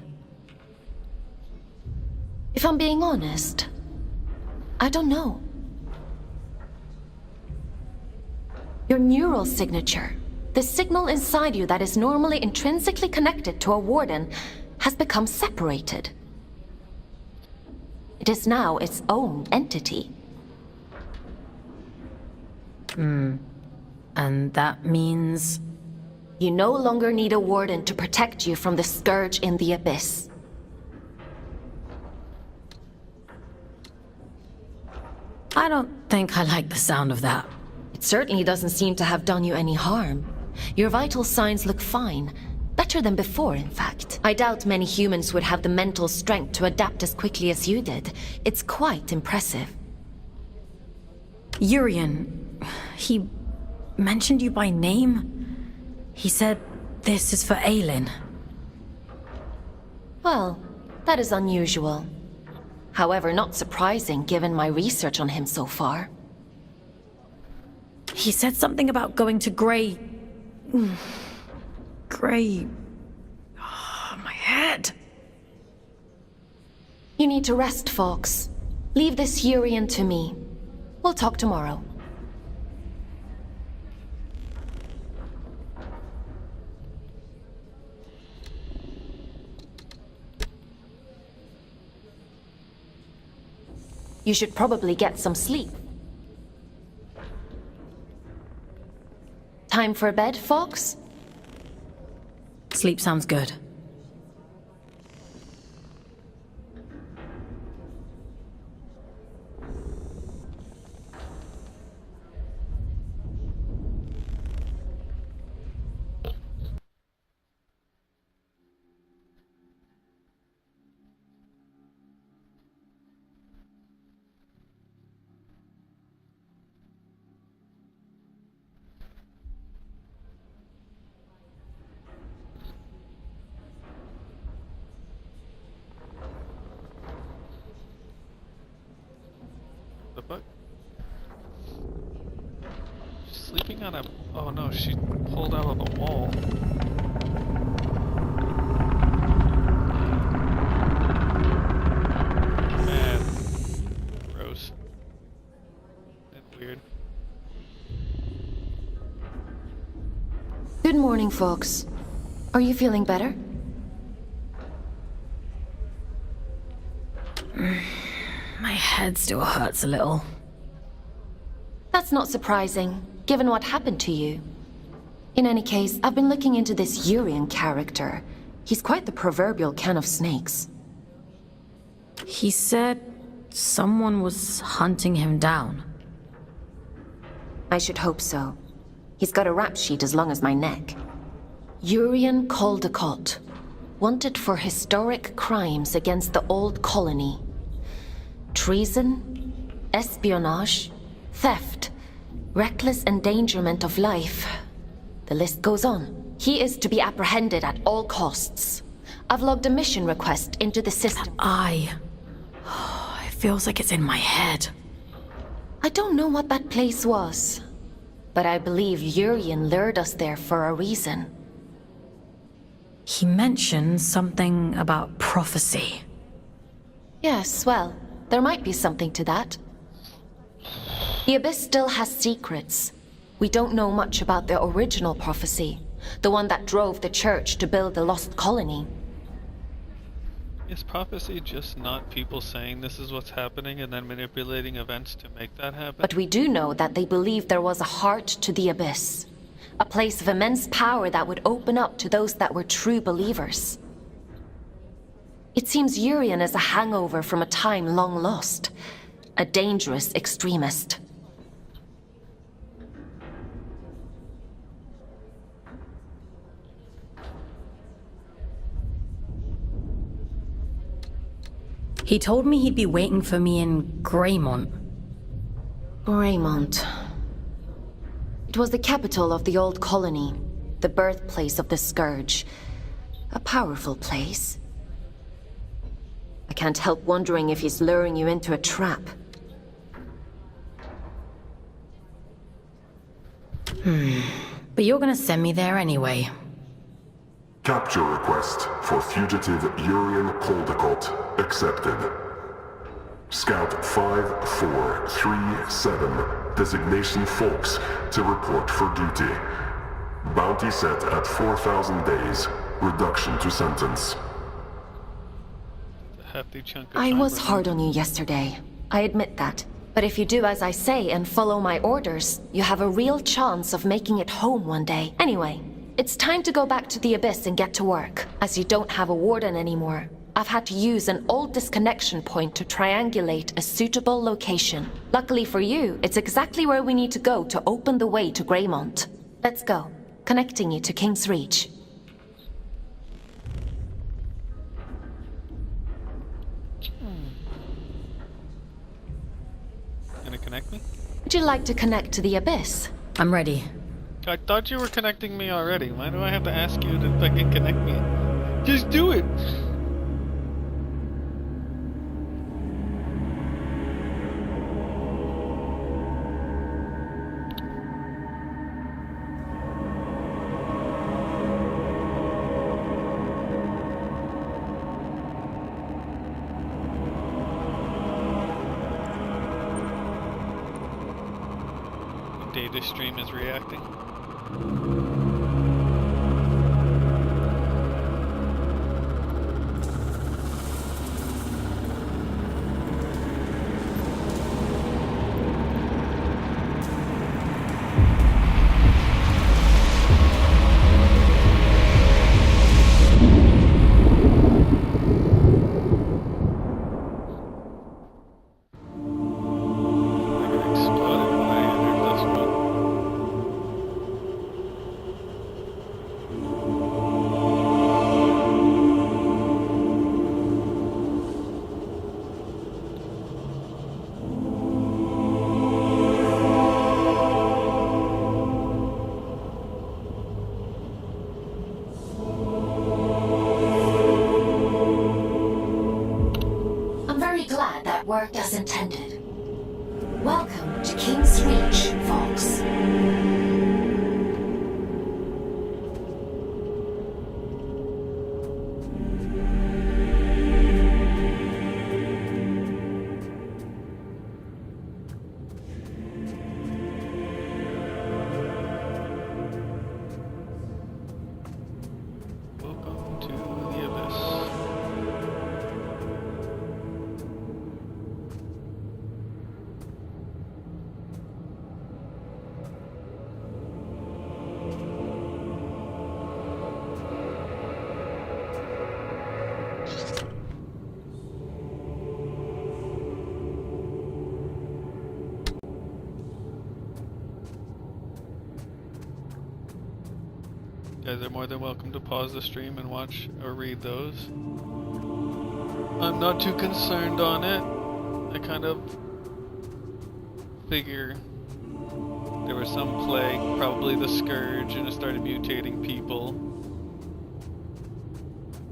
If I'm being honest, I don't know. Your neural signature, the signal inside you that is normally intrinsically connected to a warden, has become separated. It is now its own entity. And that means... You no longer need a warden to protect you from the scourge in the abyss. I don't think I like the sound of that. It certainly doesn't seem to have done you any harm. Your vital signs look fine. Better than before, in fact. I doubt many humans would have the mental strength to adapt as quickly as you did. It's quite impressive. Urian, he mentioned you by name? He said this is for Aelin. Well, that is unusual. However, not surprising given my research on him so far. He said something about going to Grey... Grey... Oh, my head. You need to rest, Fox. Leave this Urian to me. We'll talk tomorrow. You should probably get some sleep. Time for bed, Fox? Sleep sounds good. The fuck? She's sleeping on a... Oh no, she pulled out of the wall. Man. Gross. And weird. Good morning, Fox. Are you feeling better? My head still hurts a little. That's not surprising, given what happened to you. In any case, I've been looking into this Urian character. He's quite the proverbial can of snakes. He said someone was hunting him down. I should hope so. He's got a rap sheet as long as my neck. Urian Caldecott, wanted for historic crimes against the old colony. Treason, espionage, theft, reckless endangerment of life. The list goes on. He is to be apprehended at all costs. I've logged a mission request into the system. It feels like it's in my head. I don't know what that place was, but I believe Urian lured us there for a reason. He mentioned something about prophecy. Yes, well, there might be something to that. The Abyss still has secrets. We don't know much about the original prophecy, the one that drove the church to build the lost colony. Is prophecy just not people saying this is what's happening and then manipulating events to make that happen? But we do know that they believe there was a heart to the Abyss. A place of immense power that would open up to those that were true believers. It seems Urian is a hangover from a time long lost. A dangerous extremist. He told me he'd be waiting for me in Greymont. Greymont. It was the capital of the old colony, the birthplace of the Scourge. A powerful place. I can't help wondering if he's luring you into a trap. But you're gonna send me there anyway. Capture request for fugitive Urian Caldecott accepted. Scout 5437, designation Fox, to report for duty. Bounty set at 4,000 days. Reduction to sentence. A hefty chunk of I time was removed. hard on you yesterday. I admit that. But if you do as I say and follow my orders, you have a real chance of making it home one day. Anyway, it's time to go back to the Abyss and get to work, as you don't have a warden anymore. I've had to use an old disconnection point to triangulate a suitable location. Luckily for you, it's exactly where we need to go to open the way to Greymont. Let's go, connecting you to King's Reach. Gonna connect me? Would you like to connect to the Abyss? I'm ready. I thought you were connecting me already. Why do I have to ask you to fucking connect me? Just do it! Data stream is reacting. Worked as intended. Welcome to King's Reach, Fox. Welcome to the Abyss. You guys are more than welcome to pause the stream and watch or read those. I'm not too concerned on it. I kind of figure there was some plague, probably the Scourge, and it started mutating people.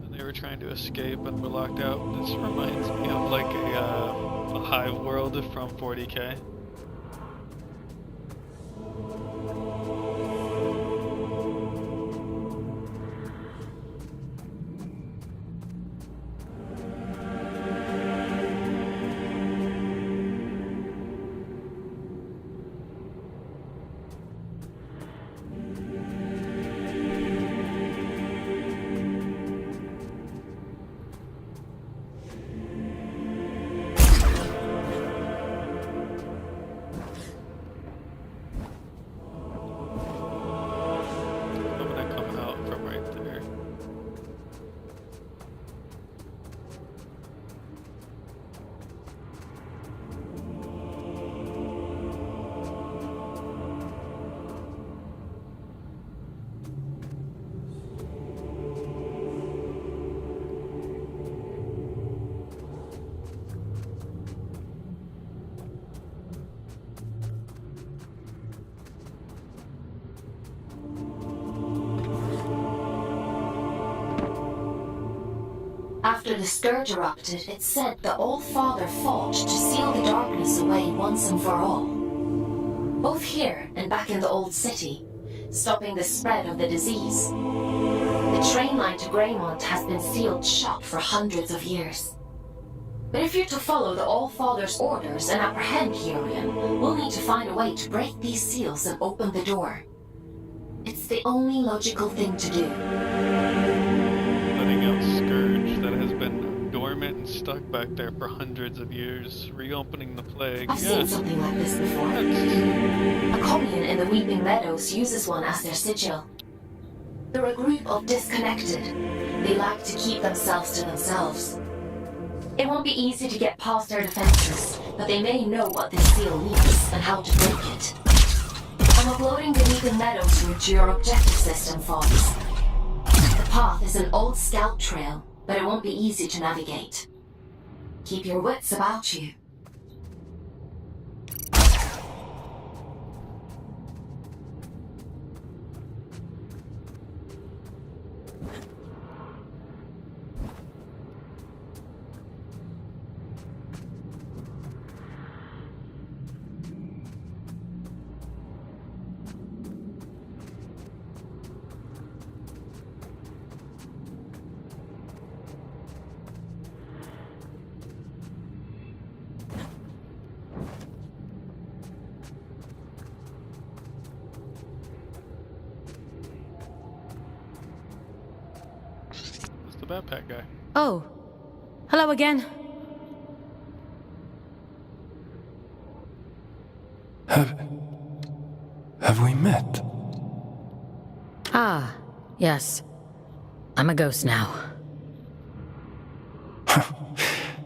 And they were trying to escape and were locked out. This reminds me of like a hive world from 40K. After the scourge erupted, it's said the Old Father fought to seal the darkness away once and for all. Both here and back in the Old City, stopping the spread of the disease. The train line to Greymont has been sealed shut for hundreds of years. But if you're to follow the All-Father's orders and apprehend Hurian, we'll need to find a way to break these seals and open the door. It's the only logical thing to do. Letting out Scourge that has been dormant and stuck back there for hundreds of years, reopening the plague. I've seen something like this before. A commune in the Weeping Meadows uses one as their sigil. They're a group of disconnected. They like to keep themselves to themselves. It won't be easy to get past their defenses, but they may know what this seal means and how to break it. I'm uploading the Weeping Meadows route to your objective system, Fox. The path is an old scout trail, but it won't be easy to navigate. Keep your wits about you. Backpack guy. Oh. Hello again. Have we met? Ah, yes. I'm a ghost now.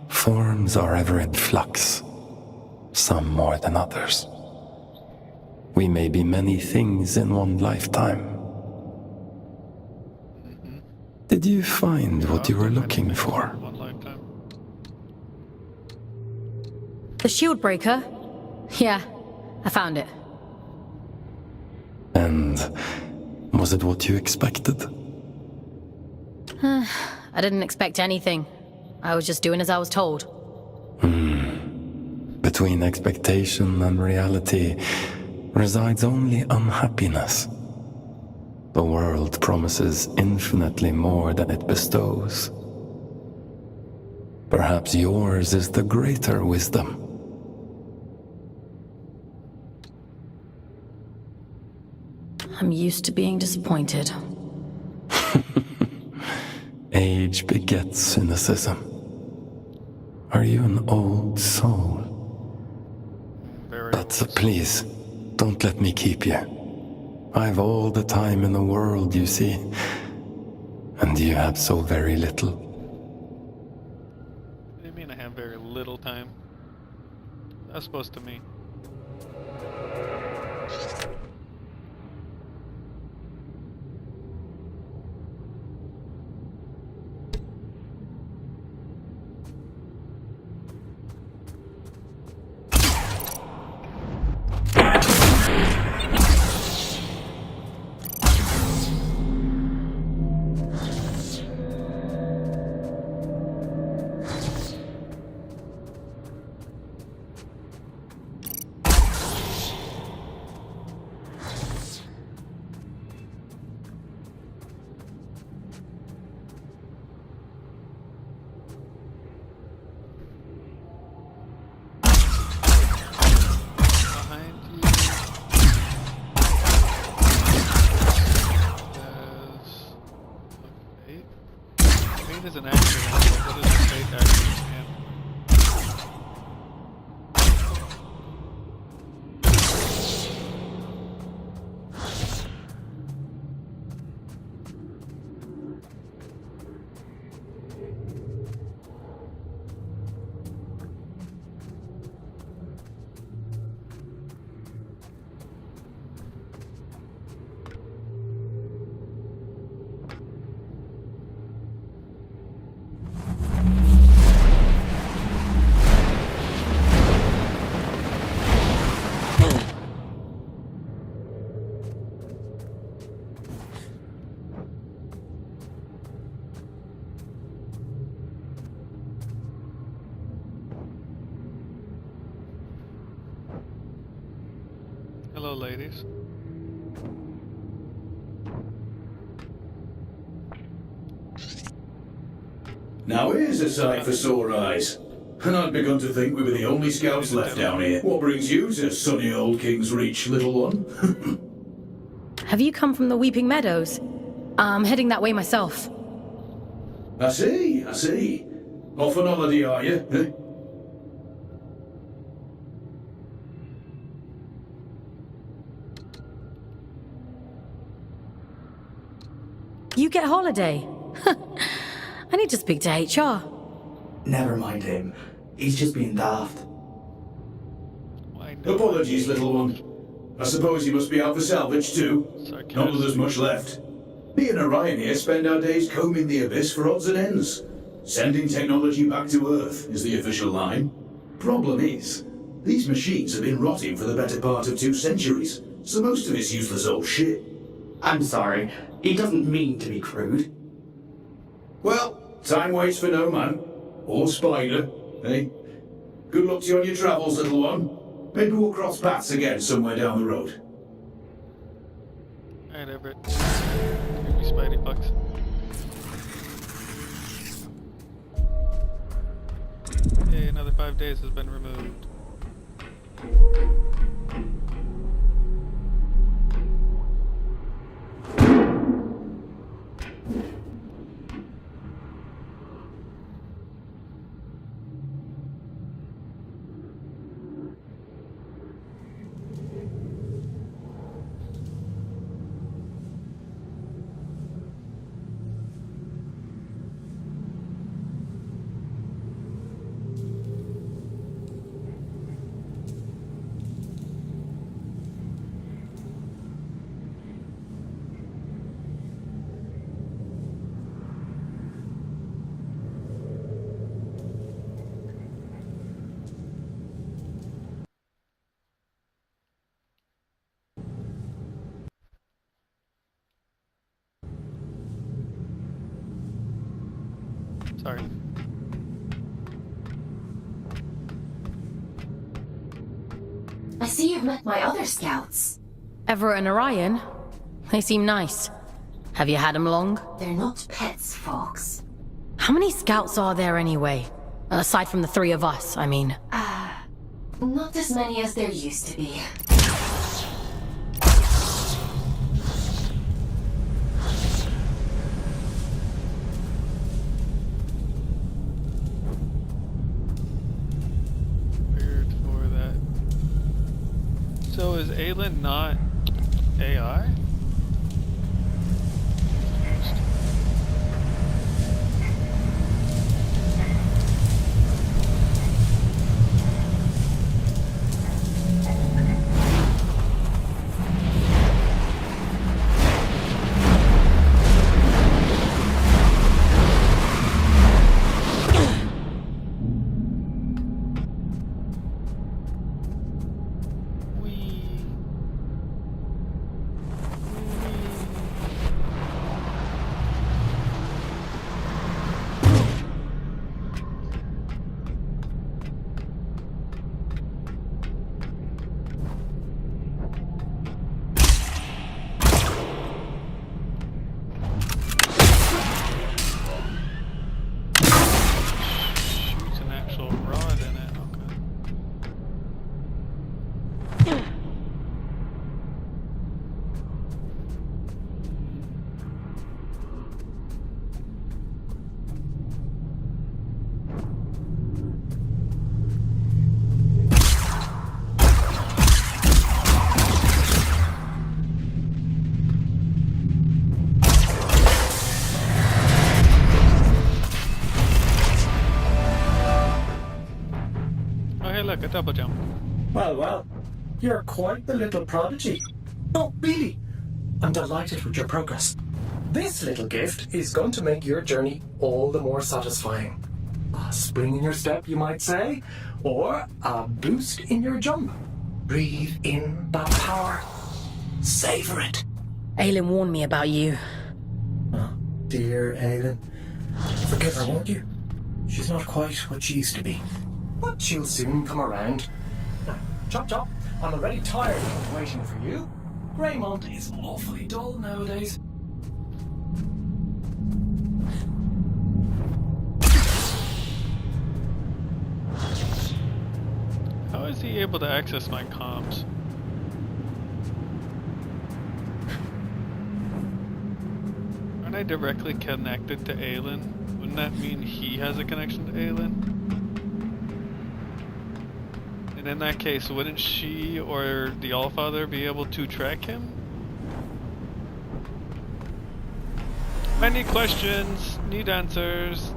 Forms are ever in flux, some more than others. We may be many things in one lifetime. Did you find what you were looking for? The shield breaker? Yeah, I found it. And was it what you expected? I didn't expect anything. I was just doing as I was told. Between expectation and reality resides only unhappiness. The world promises infinitely more than it bestows. Perhaps yours is the greater wisdom. I'm used to being disappointed. Age begets cynicism. Are you an old soul? But please, don't let me keep you. I've all the time in the world, you see. And you have so very little. What do you mean I have very little time? That's supposed to mean. Is an action. What does the fate action stand for? Hello, ladies. Now here's a sight for sore eyes. And I'd begun to think we were the only scouts left down here. What brings you to sunny old King's Reach, little one? Have you come from the Weeping Meadows? I'm heading that way myself. I see. Off on holiday, are you? Eh? You get holiday? I need to speak to HR. Never mind him. He's just being daft. Apologies, little one. I suppose you must be out for salvage too. Not that there's much left. Me and Orion here spend our days combing the abyss for odds and ends. Sending technology back to Earth is the official line. Problem is, these machines have been rotting for the better part of 2 centuries, so most of it's useless old shit. I'm sorry. He doesn't mean to be crude. Well, time waits for no man. Or spider, eh? Good luck to you on your travels, little one. Maybe we'll cross paths again somewhere down the road. Alright, Everett. Creepy spidey bugs. Hey, another 5 days has been removed. Sorry. I see you've met my other scouts. Everett and Orion? They seem nice. Have you had them long? They're not pets, Fox. How many scouts are there anyway? Aside from the 3 of us, I mean. Not as many as there used to be. So is Aelin not AI? Look, a double jump. Well. You're quite the little prodigy. Oh, Billy. I'm delighted with your progress. This little gift is going to make your journey all the more satisfying. A spring in your step, you might say, or a boost in your jump. Breathe in that power. Savor it. Aelin warned me about you. Oh, dear Aelin. Forgive her, won't you? She's not quite what she used to be. But she'll soon come around. Now, chop chop, I'm already tired of waiting for you. Greymont is awfully dull nowadays. How is he able to access my comms? Aren't I directly connected to Aelin? Wouldn't that mean he has a connection to Aelin? And in that case, wouldn't she or the Allfather be able to track him? Many questions, need answers.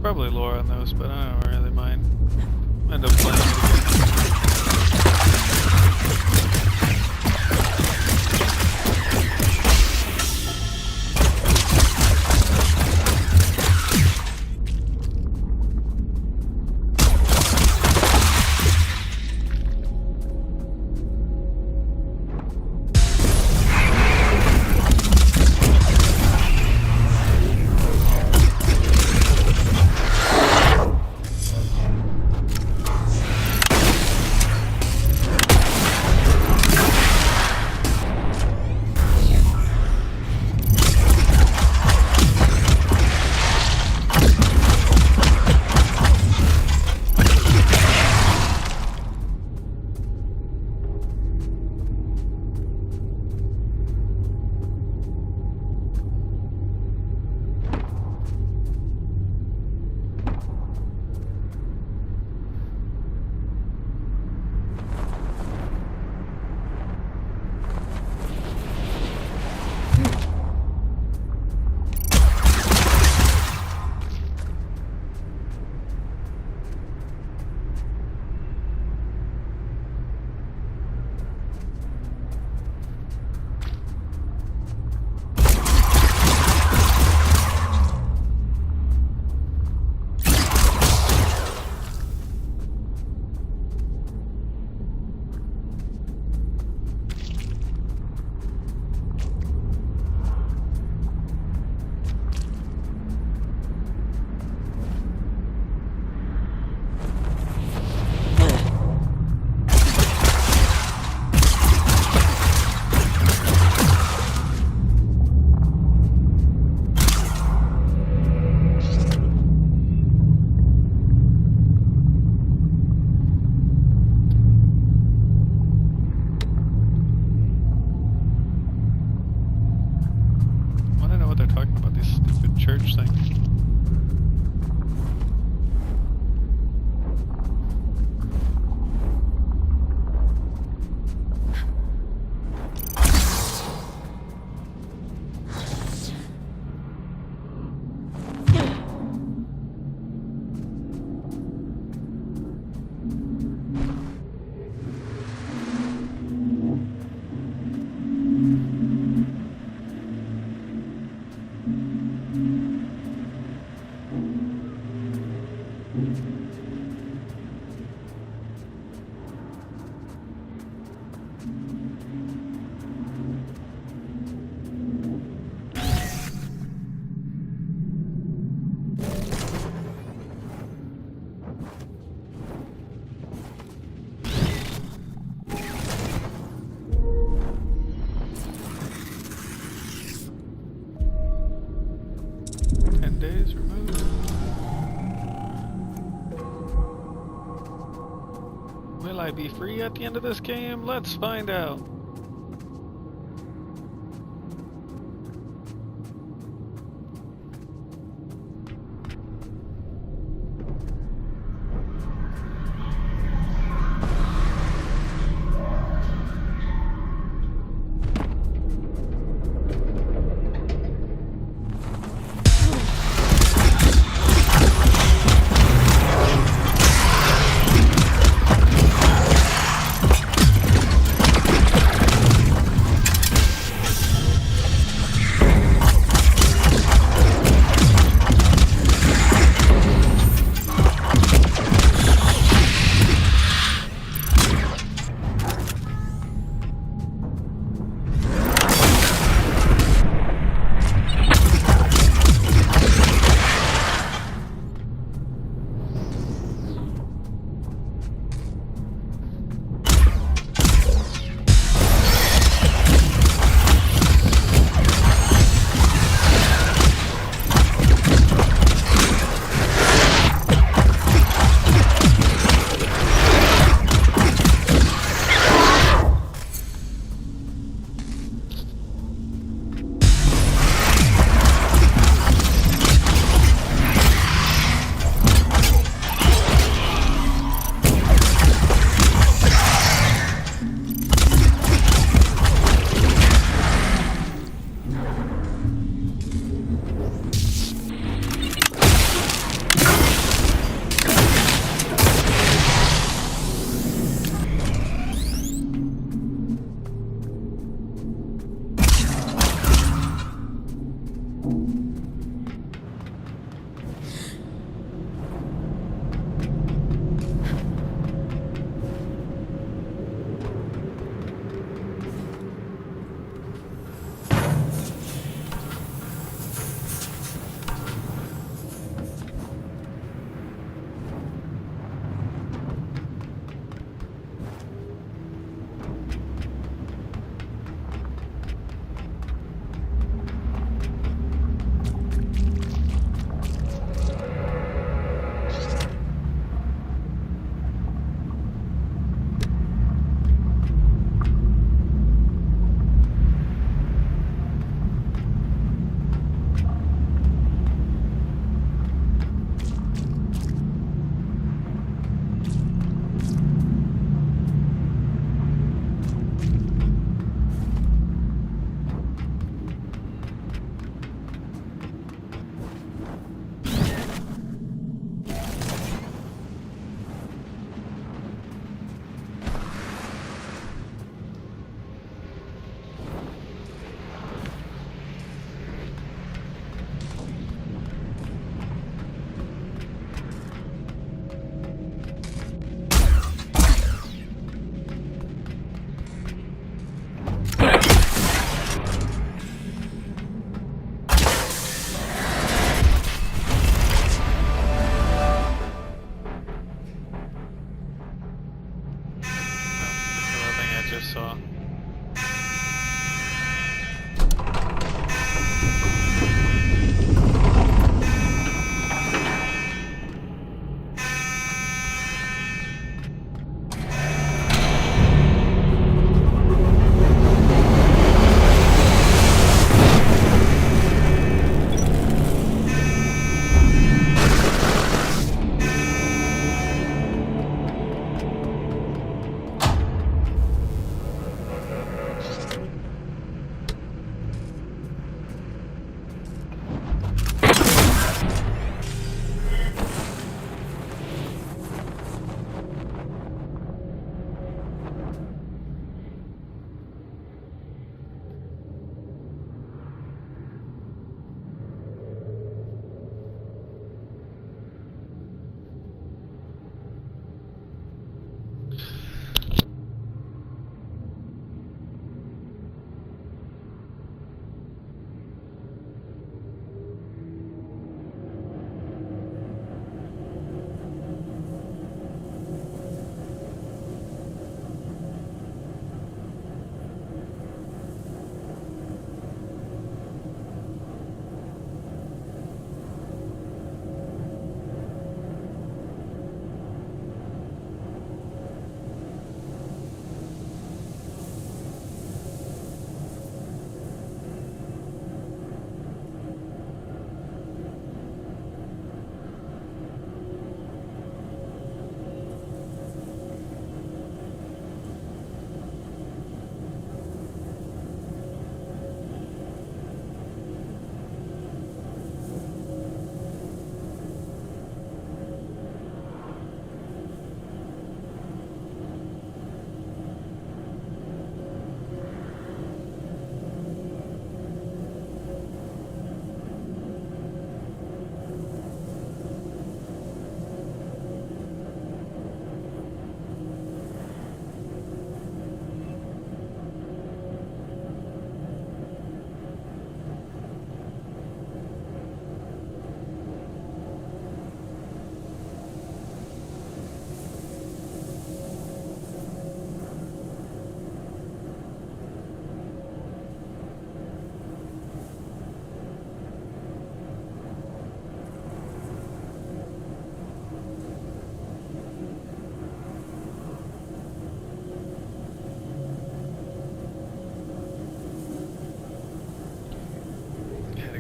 Probably lore on those, but I don't really mind. I end up playing it again. church thing. Days removed. Will I be free at the end of this game? Let's find out.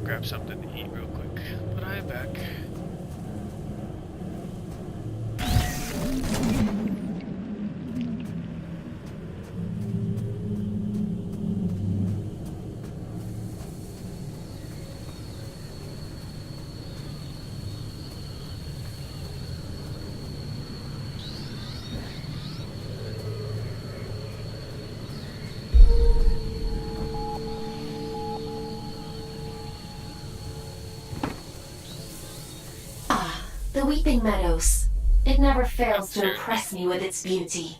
Grab something to eat real quick. But I am back. The Weeping Meadows. It never fails to impress me with its beauty.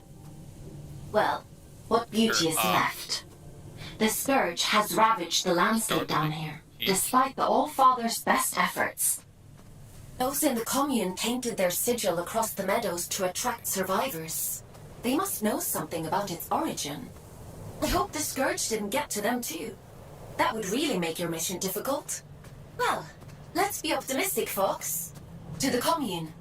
Well, what beauty is left? The Scourge has ravaged the landscape down here, despite the All-Father's best efforts. Those in the commune painted their sigil across the meadows to attract survivors. They must know something about its origin. I hope the Scourge didn't get to them too. That would really make your mission difficult. Well, let's be optimistic, folks. To the commune.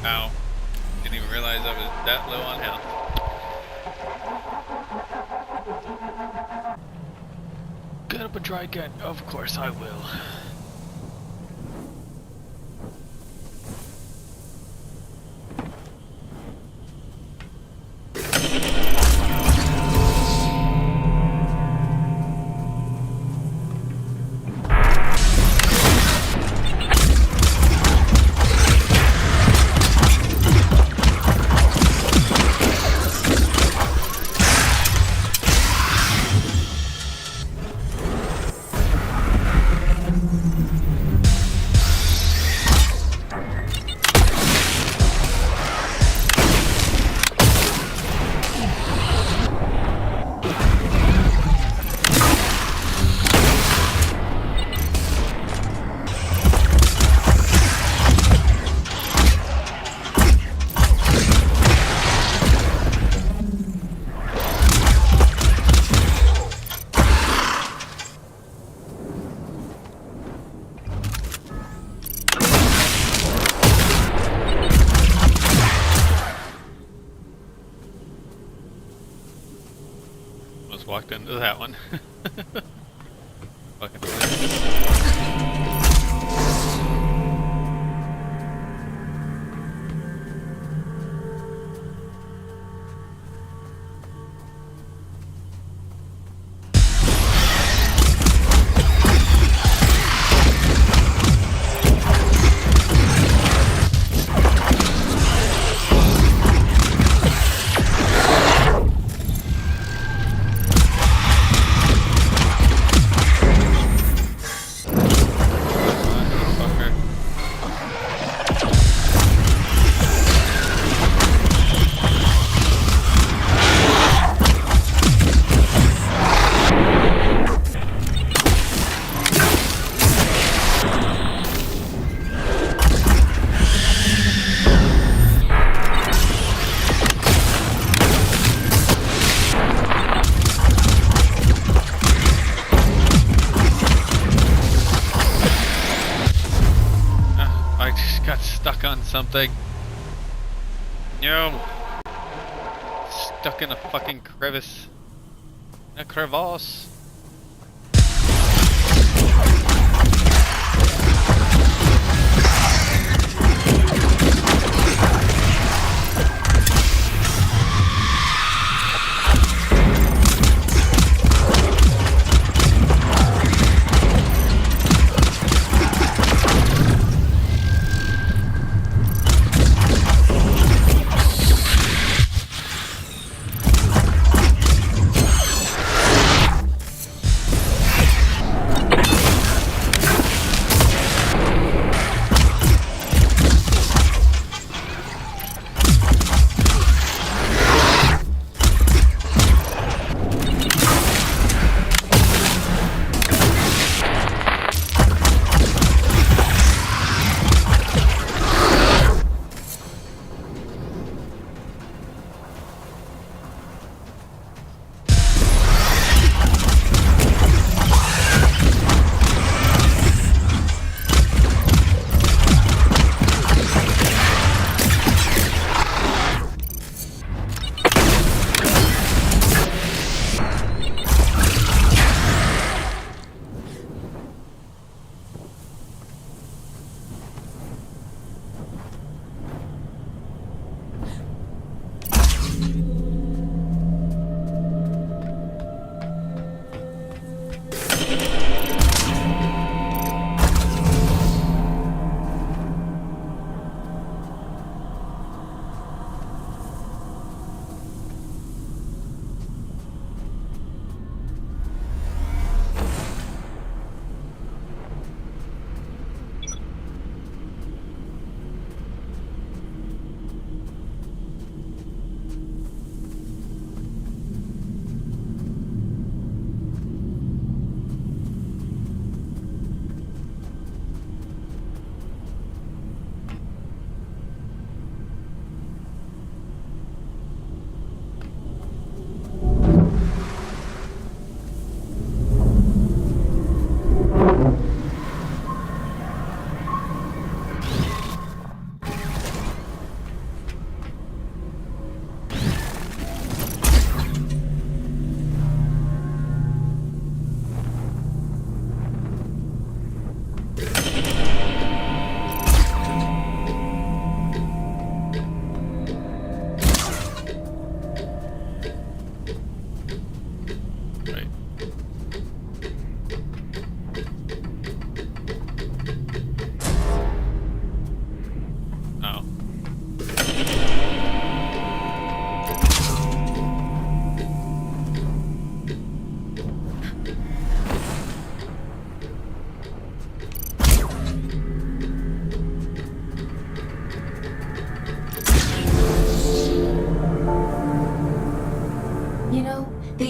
Ow. Didn't even realize I was that low on health. Get up and try again. Of course I will. Walked into that one. Fucking stuck on something. No. Stuck in a fucking crevice. A crevasse.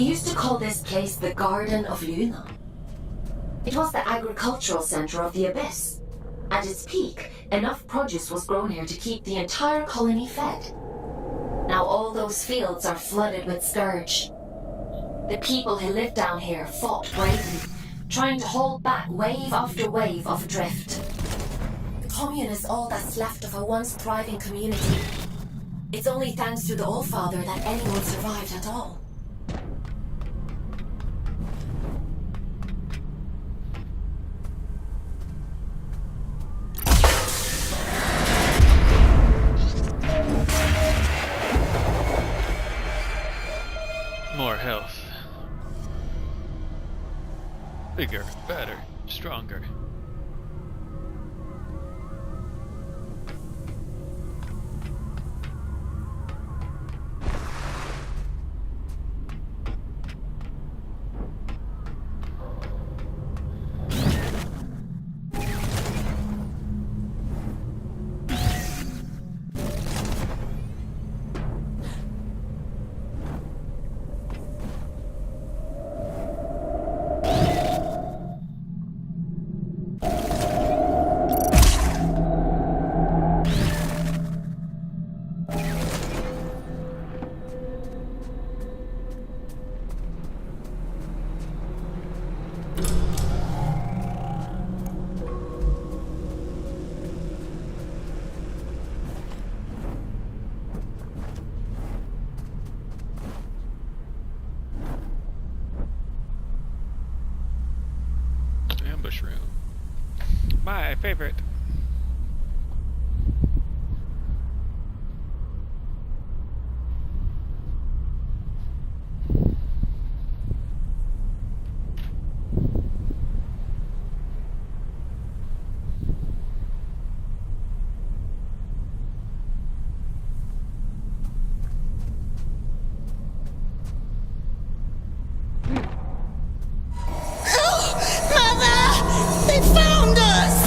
used to call this place the Garden of Luna. It was the agricultural center of the Abyss. At its peak, enough produce was grown here to keep the entire colony fed. Now all those fields are flooded with scourge. The people who lived down here fought bravely, trying to hold back wave after wave of drift. The commune is all that's left of a once thriving community. It's only thanks to the Allfather that anyone survived at all. More health. Bigger, better, stronger. Ambush room. My favorite. They found us!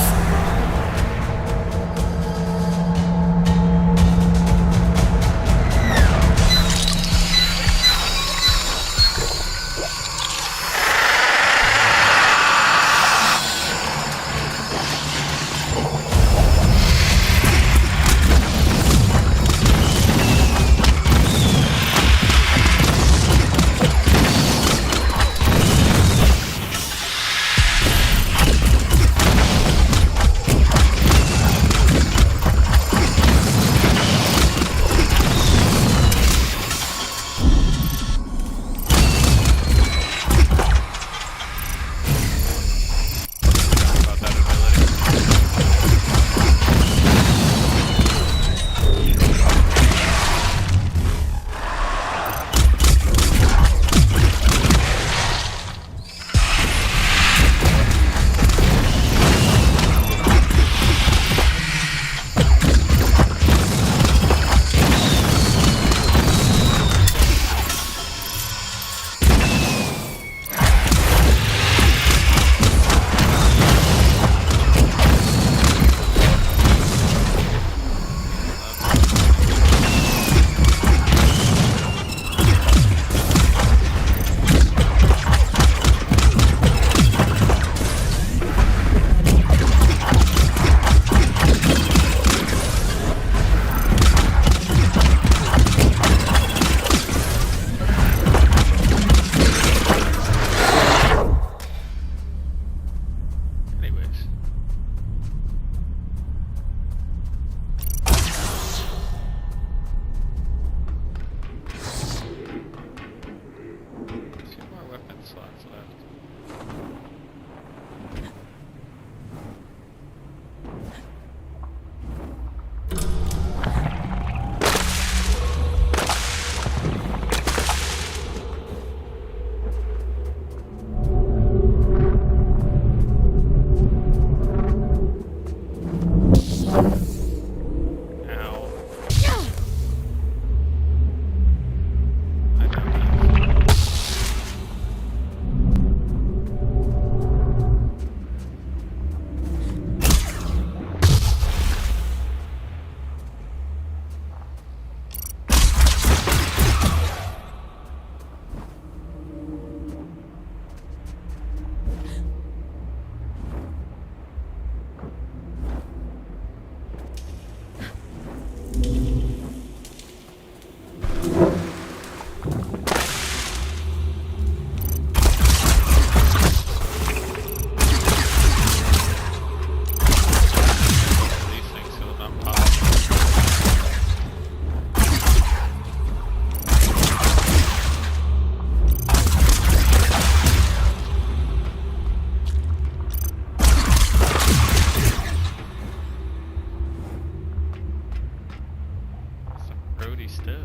roady stuff.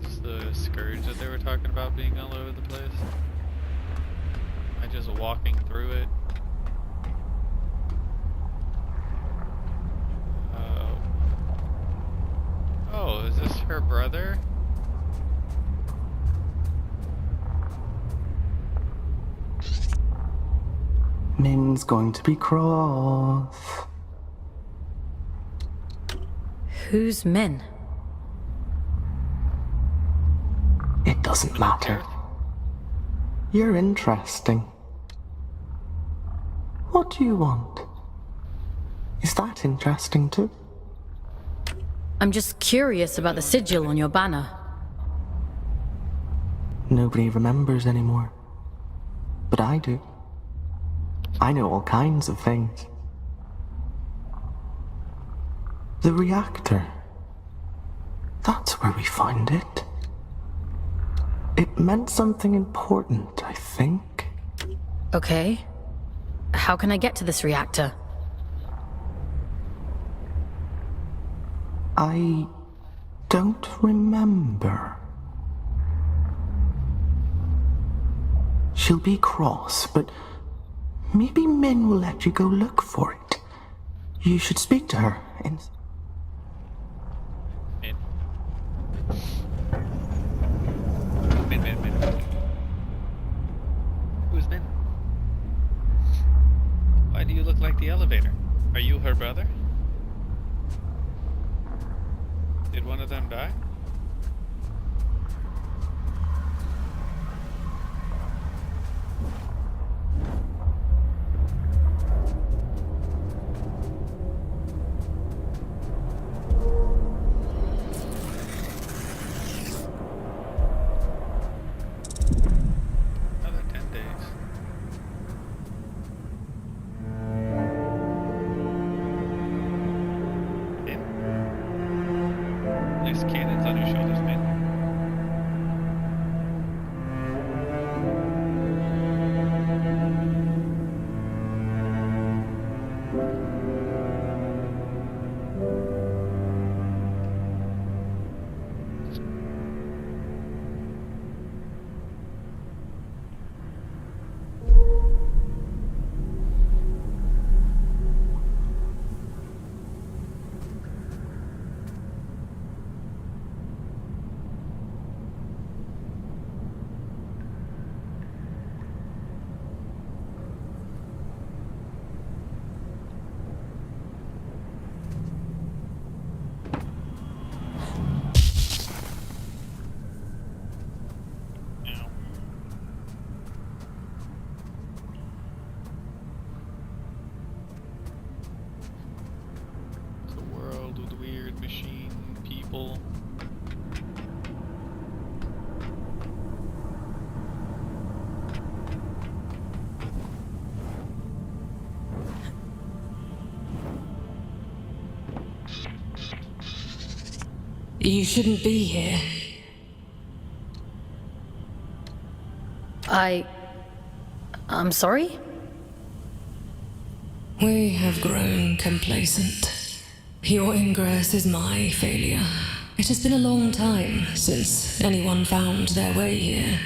Is this the scourge that they were talking about being all over the place? Am I just walking through it? Oh, is this her brother? Min's going to be cross. Who's Min? It doesn't matter. You're interesting. What do you want? Is that interesting too? I'm just curious about the sigil on your banner. Nobody remembers anymore. But I do. I know all kinds of things. The reactor. That's where we found it. It meant something important, I think. Okay. How can I get to this reactor? I don't remember. She'll be cross, but maybe Min will let you go look for it. You should speak to her. Min. Who's Min? Why do you look like the elevator? Are you her brother? Did one of them die? Another 10 days. Nice cannons on your shoulders, man. Machine people. You shouldn't be here. I'm sorry? We have grown complacent. Your ingress is my failure. It has been a long time since anyone found their way here.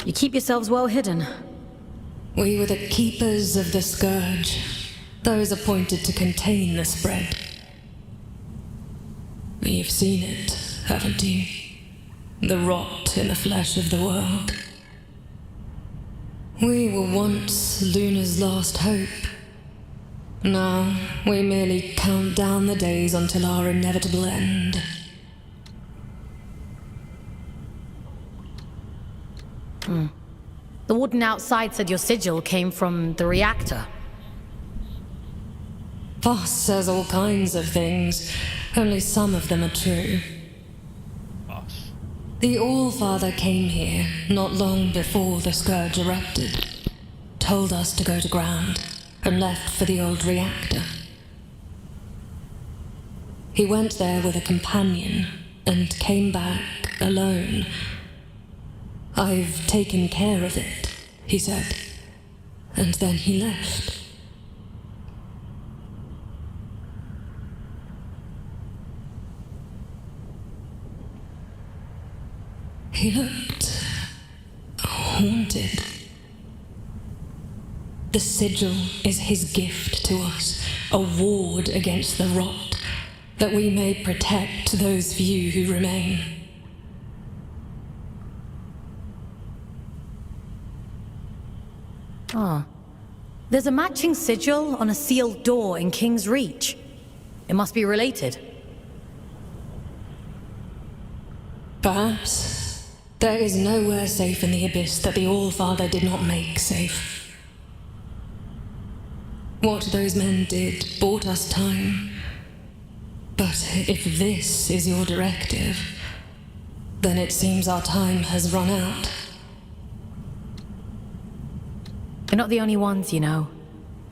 You keep yourselves well hidden. We were the keepers of the scourge, those appointed to contain the spread. You've seen it, haven't you? The rot in the flesh of the world. We were once Luna's last hope. Now, we merely count down the days until our inevitable end. The warden outside said your sigil came from the reactor. Voss says all kinds of things. Only some of them are true. Voss. The All-Father came here not long before the scourge erupted. Told us to go to ground and left for the old reactor. He went there with a companion and came back alone. I've taken care of it, he said, and then he left. He looked haunted. The sigil is his gift to us, a ward against the rot, that we may protect those few who remain. Ah. There's a matching sigil on a sealed door in King's Reach. It must be related. Perhaps. There is nowhere safe in the Abyss that the All-Father did not make safe. What those men did bought us time. But if this is your directive, then it seems our time has run out. They're not the only ones, you know.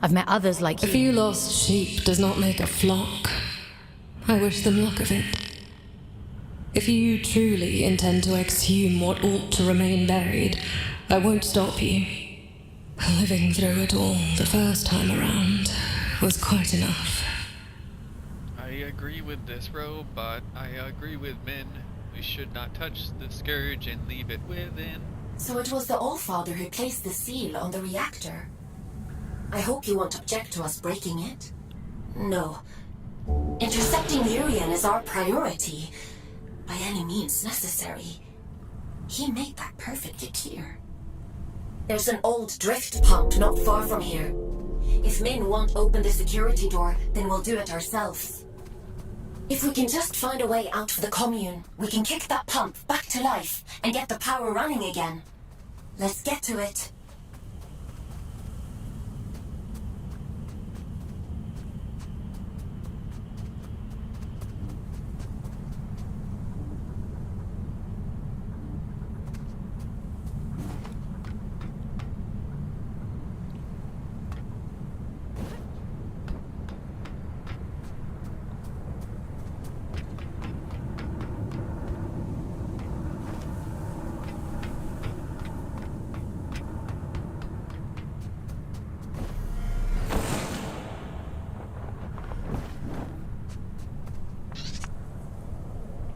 I've met others like you. A few lost sheep does not make a flock. I wish them luck of it. If you truly intend to exhume what ought to remain buried, I won't stop you. Living through it all the first time around was quite enough. I agree with this, Ro, but I agree with Min. We should not touch the scourge and leave it within. So it was the Allfather who placed the seal on the reactor. I hope you won't object to us breaking it. No. Intercepting Urian is our priority. By any means necessary. He made that perfectly clear. There's an old drift pump not far from here. If Min won't open the security door, then we'll do it ourselves. If we can just find a way out of the commune, we can kick that pump back to life and get the power running again. Let's get to it.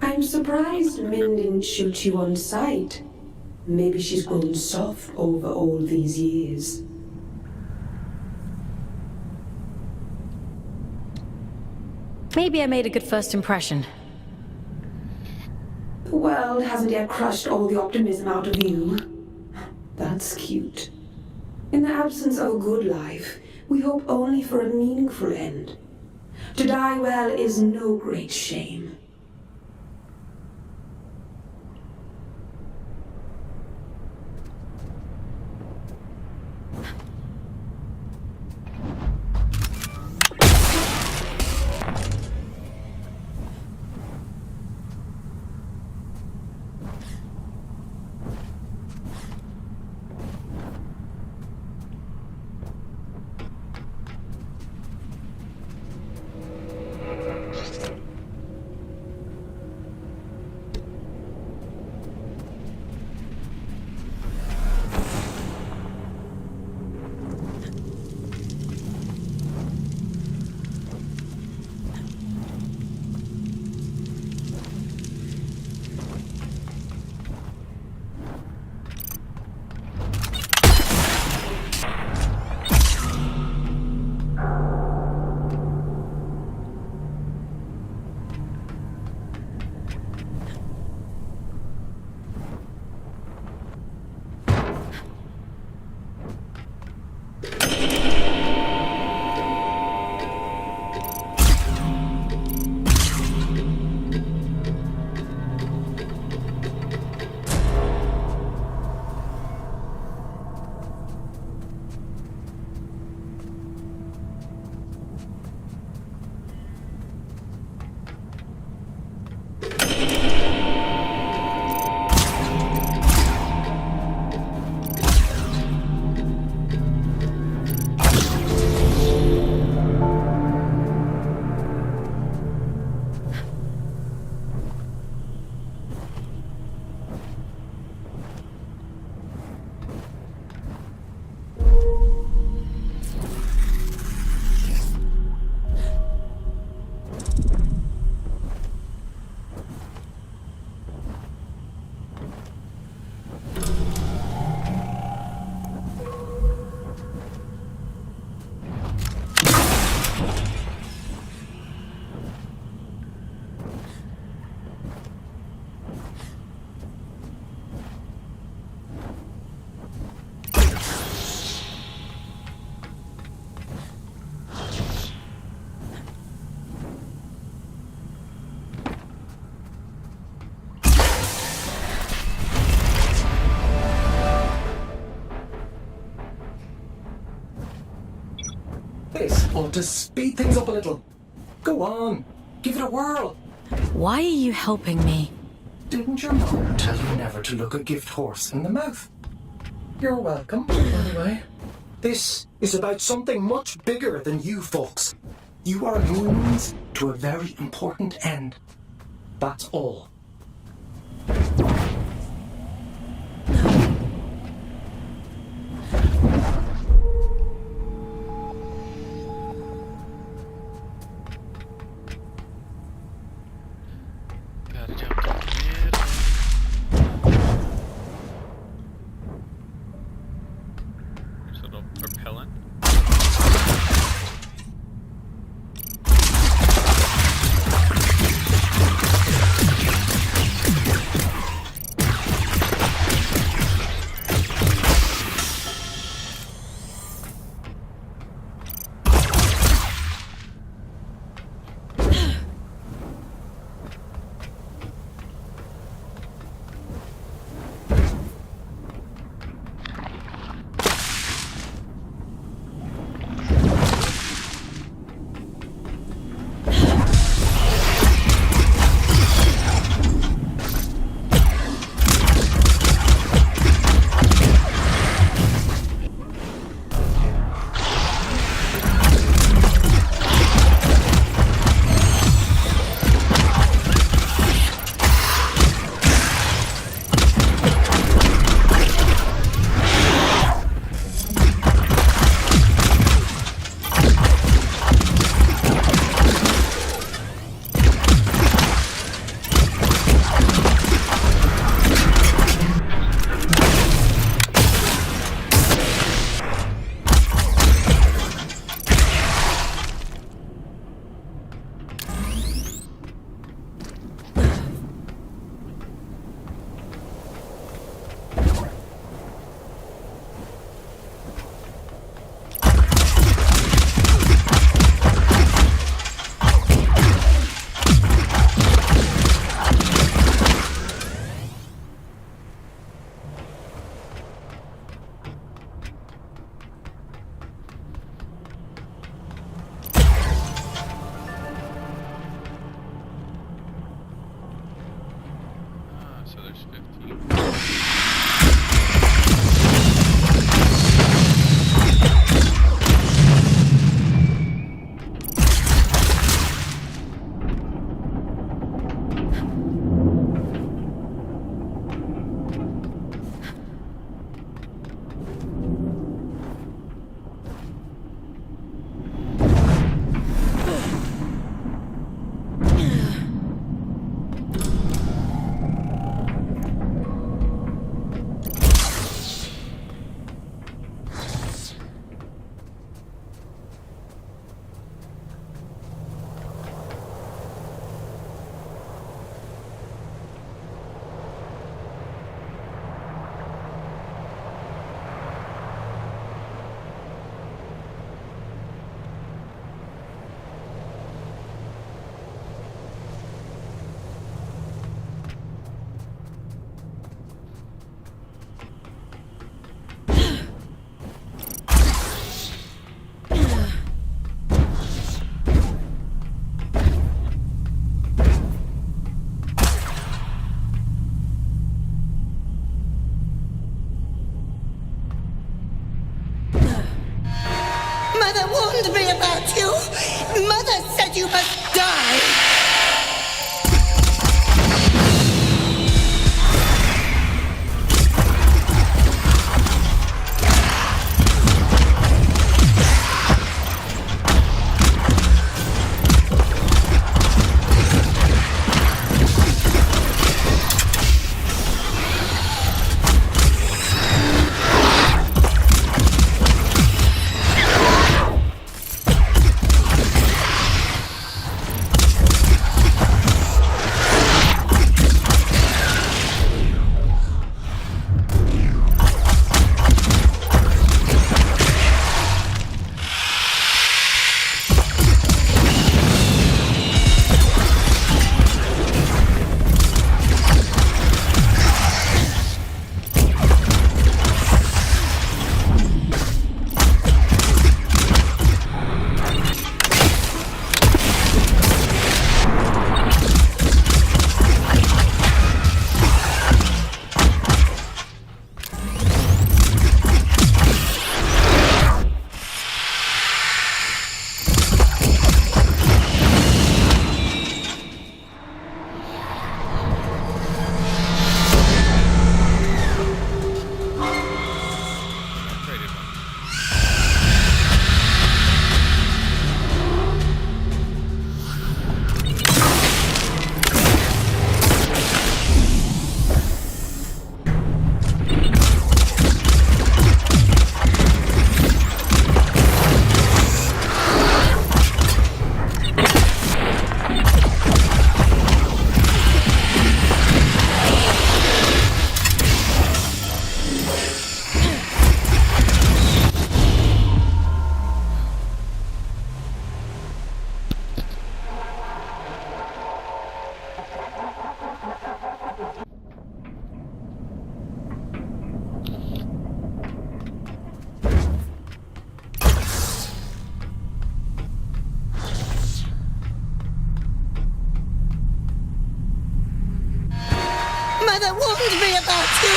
I'm surprised Min didn't shoot you on sight. Maybe she's grown soft over all these years. Maybe I made a good first impression. The world hasn't yet crushed all the optimism out of you. That's cute. In the absence of a good life, we hope only for a meaningful end. To die well is no great shame. Or to speed things up a little. Go on, give it a whirl. Why are you helping me? Didn't your mother tell you never to look a gift horse in the mouth? You're welcome, by the way. This is about something much bigger than you folks. You are a means to a very important end. That's all. Gotta jump down here. There's a little propellant. So there's 15. Mother warned me about you. Mother said you must die. Mother warned me about you.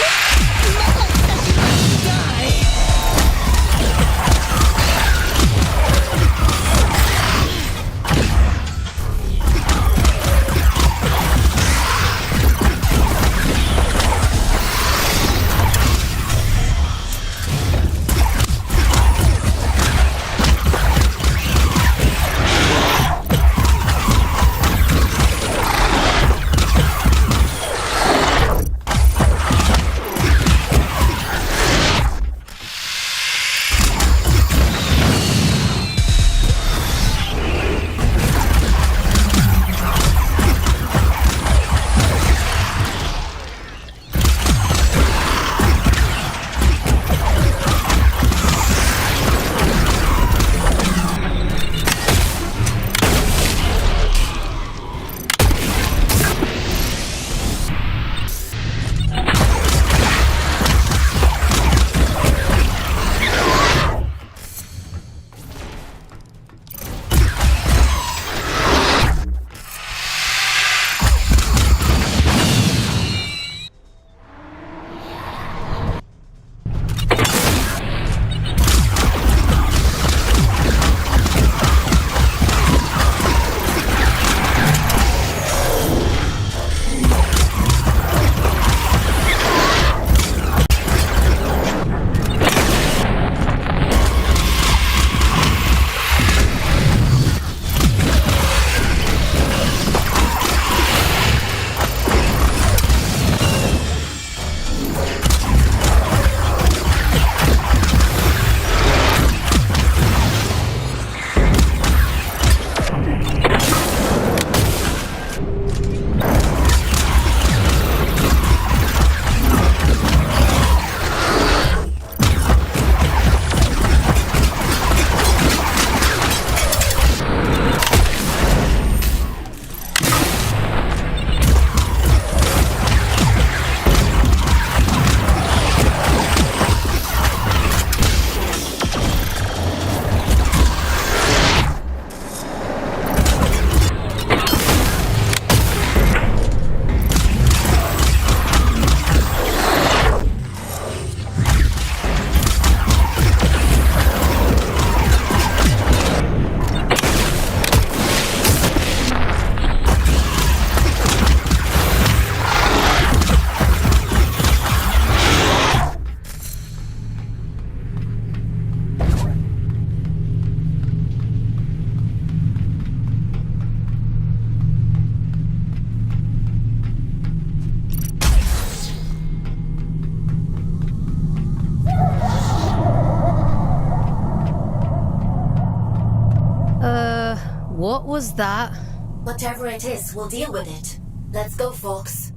Mother said you must die. What was that? Whatever it is, we'll deal with it. Let's go, folks.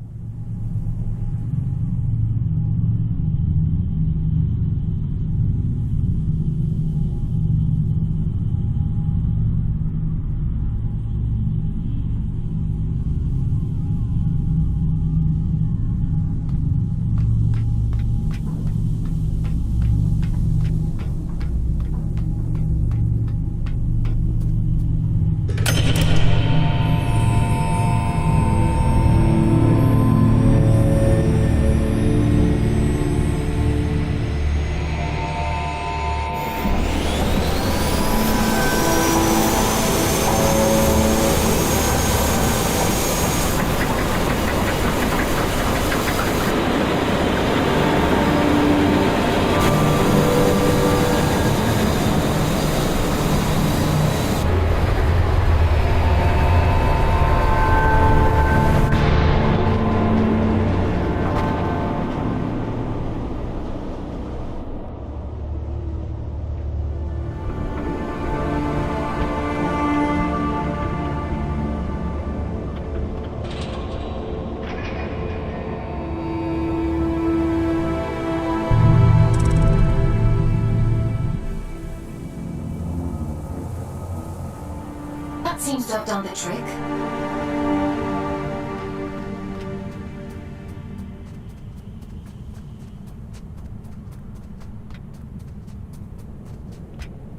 Seems to have done the trick.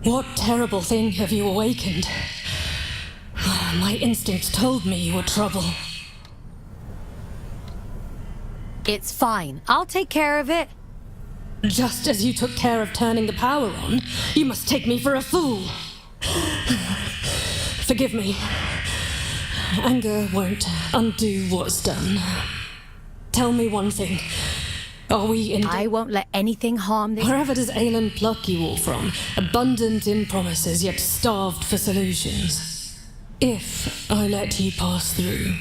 What terrible thing have you awakened? My instinct told me you were trouble. It's fine. I'll take care of it. Just as you took care of turning the power on, you must take me for a fool. Forgive me. Anger won't undo what's done. Tell me one thing. Are we in... I won't let anything harm this... Wherever does Aelin pluck you all from? Abundant in promises, yet starved for solutions. If I let you pass through,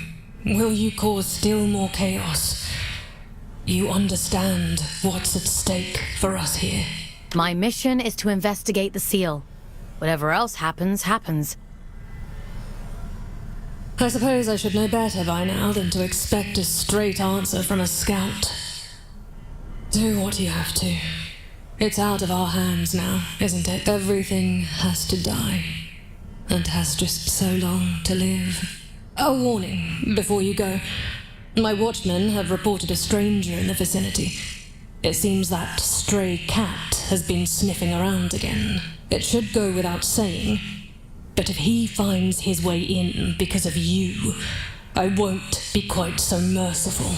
will you cause still more chaos? You understand what's at stake for us here. My mission is to investigate the seal. Whatever else happens, happens. I suppose I should know better by now than to expect a straight answer from a scout. Do what you have to. It's out of our hands now, isn't it? Everything has to die. And has just so long to live. A warning before you go. My watchmen have reported a stranger in the vicinity. It seems that stray cat has been sniffing around again. It should go without saying, but if he finds his way in because of you, I won't be quite so merciful.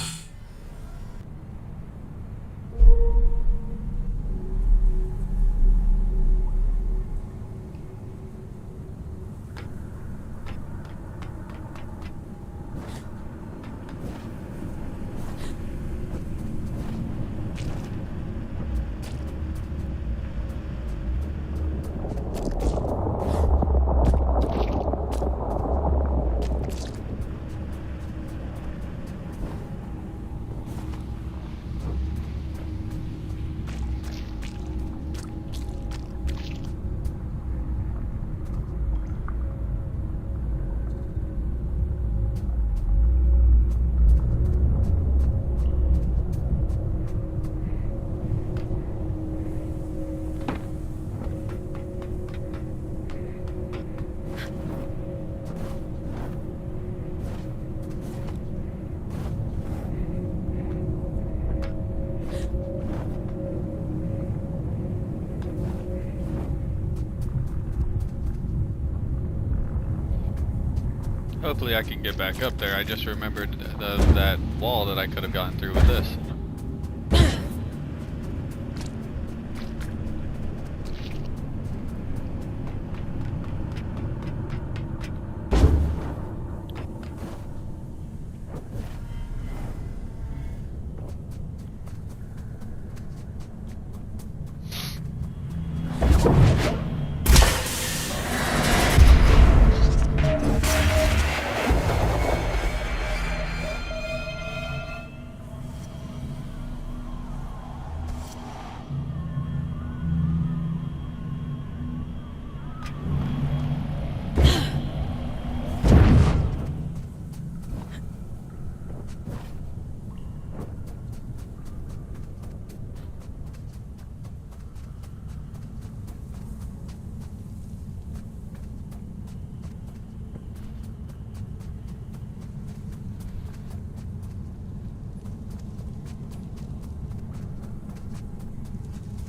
Hopefully I can get back up there. I just remembered that wall that I could have gotten through with this.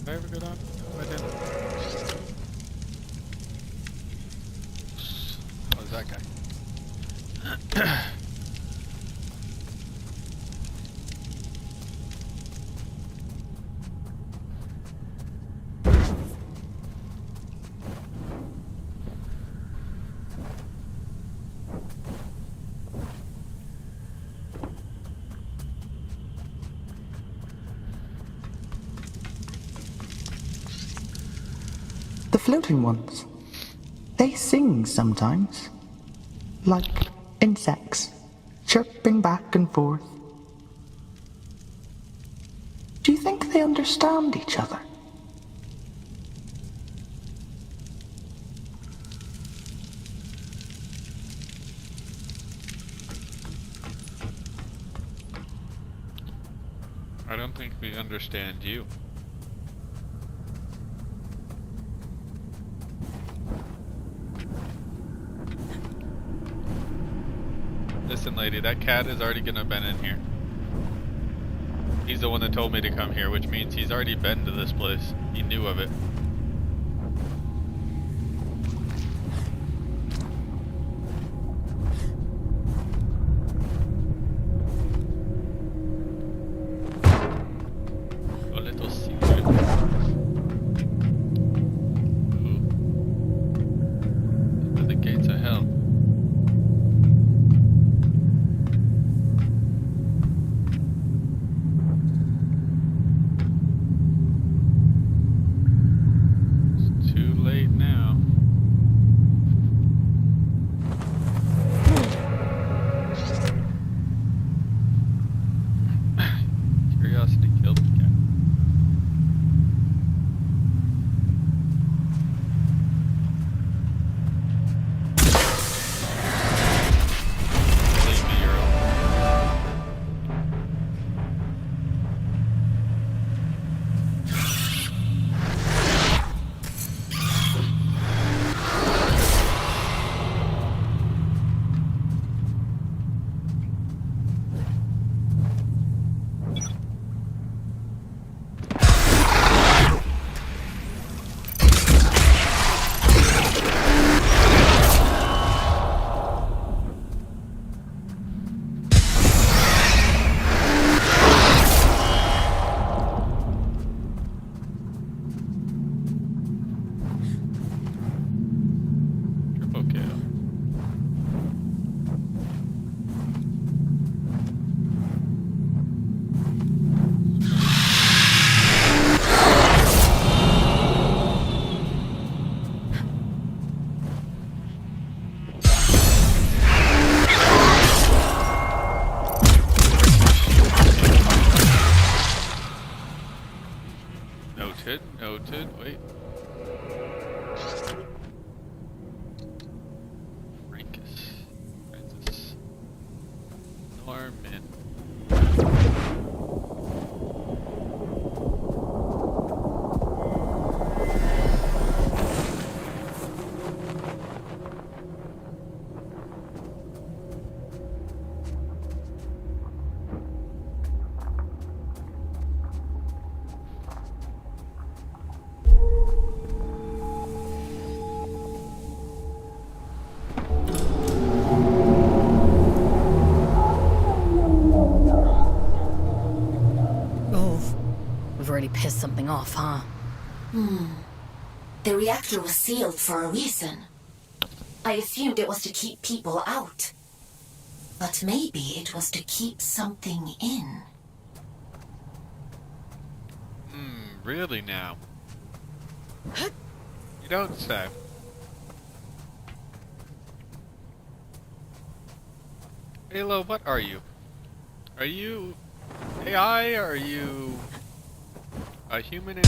Did I ever go down? No, I didn't. What is that guy? The floating ones. They sing sometimes. Like insects, chirping back and forth. Do you think they understand each other? I don't think we understand you. Listen, lady, that cat is already gonna been in here. He's the one that told me to come here, which means he's already been to this place. He knew of it. Norman. We've already pissed something off, huh? The reactor was sealed for a reason. I assumed it was to keep people out. But maybe it was to keep something in. Really now? You don't say. Halo, what are you? Are you AI? Are you a human?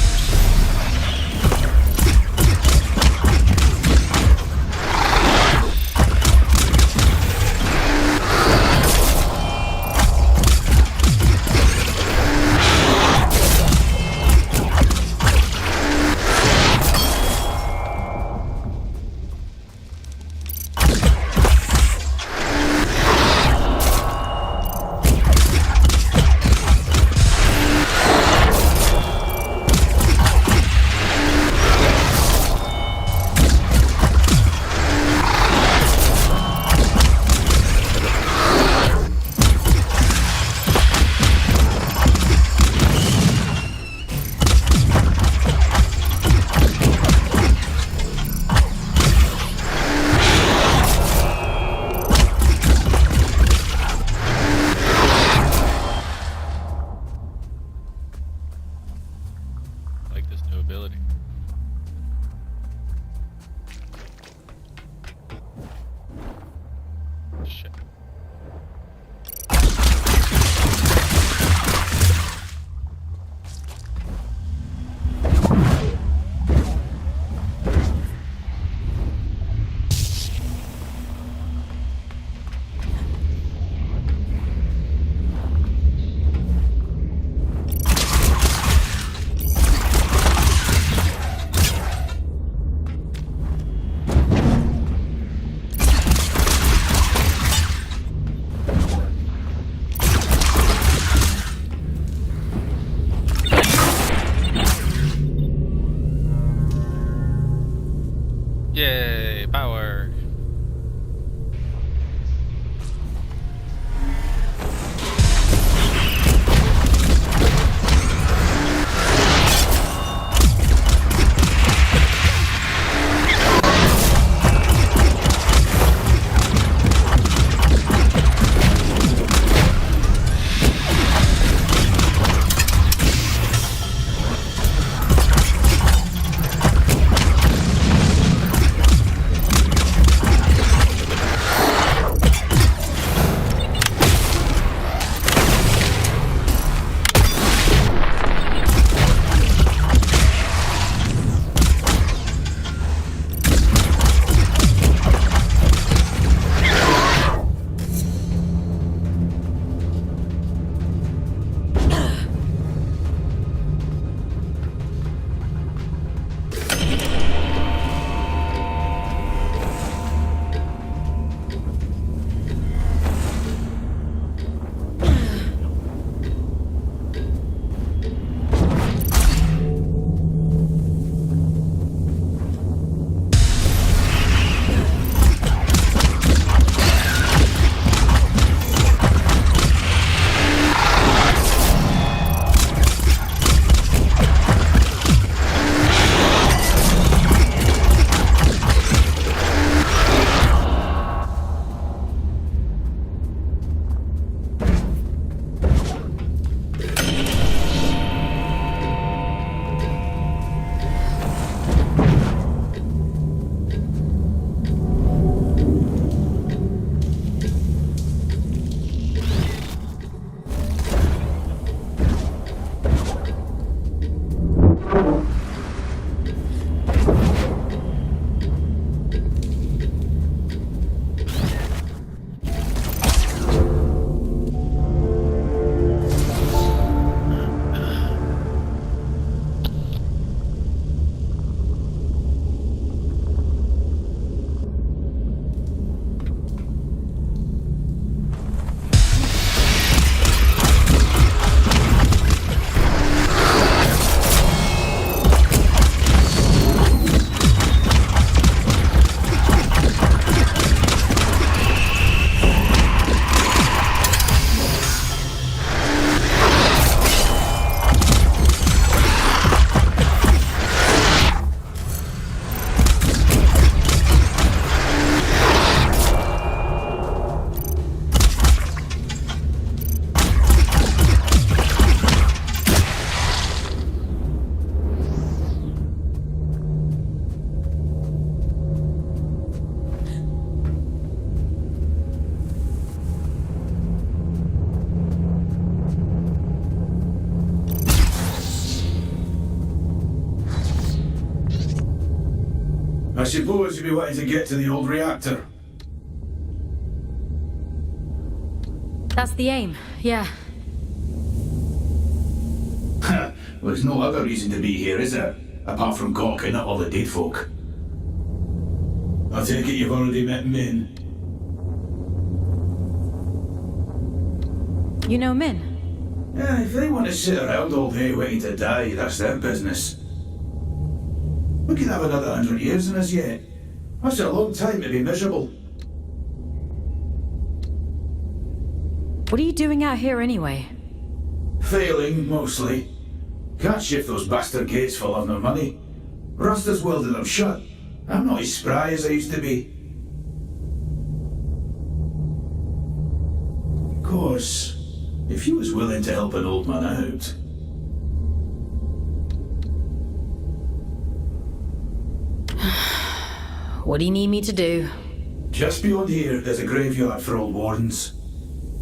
suppose you'd be wanting to get to the old reactor. That's the aim, yeah. Well, there's no other reason to be here, is there? Apart from gawking at all the dead folk. I take it you've already met Min. You know Min? Yeah, if they want to sit around all day waiting to die, that's their business. We could have another 100 years in us yet. That's a long time to be miserable. What are you doing out here anyway? Failing, mostly. Can't shift those bastard gates for love nor money. Rusta's welded them shut. I'm not as spry as I used to be. Of course, if you was willing to help an old man out. What do you need me to do? Just beyond here, there's a graveyard for old wardens.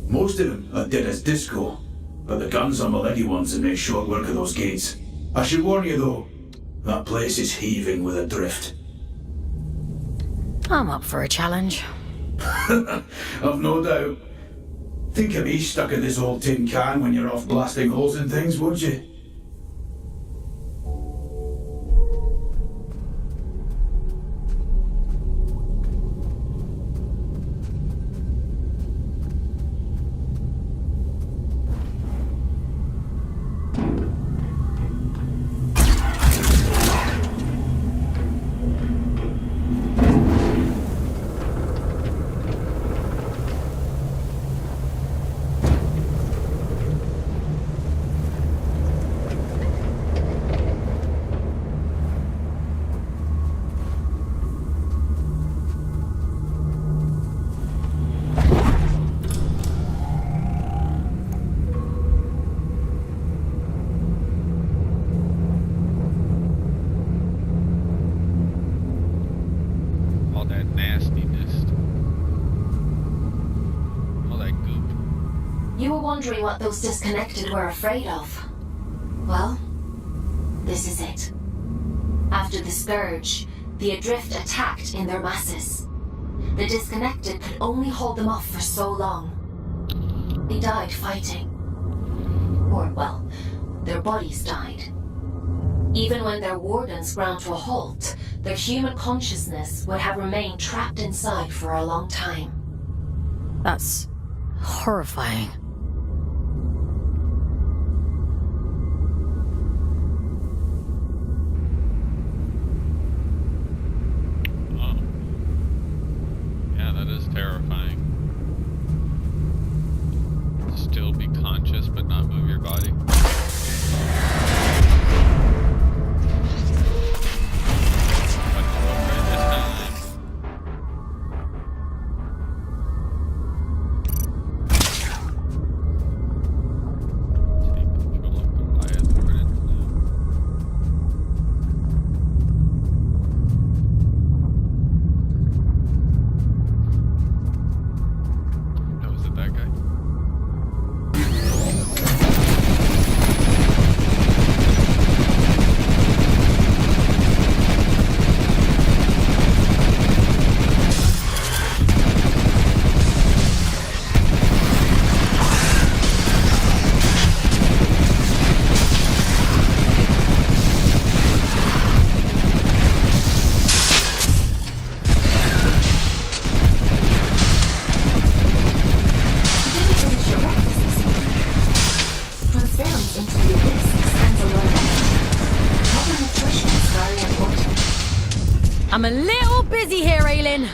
Most of them are dead as disco, but the guns are my lady ones and make short work of those gates. I should warn you though, that place is heaving with a drift. I'm up for a challenge. I've no doubt. Think of me stuck in this old tin can when you're off blasting holes in things, would you? Wondering what those disconnected were afraid of. Well, this is it. After the Scourge, the Adrift attacked in their masses. The disconnected could only hold them off for so long. They died fighting. Or, well, their bodies died. Even when their wardens ground to a halt, their human consciousness would have remained trapped inside for a long time. That's horrifying. Terrifying. Still be conscious but not move your body. I'm a little busy here, Aylin.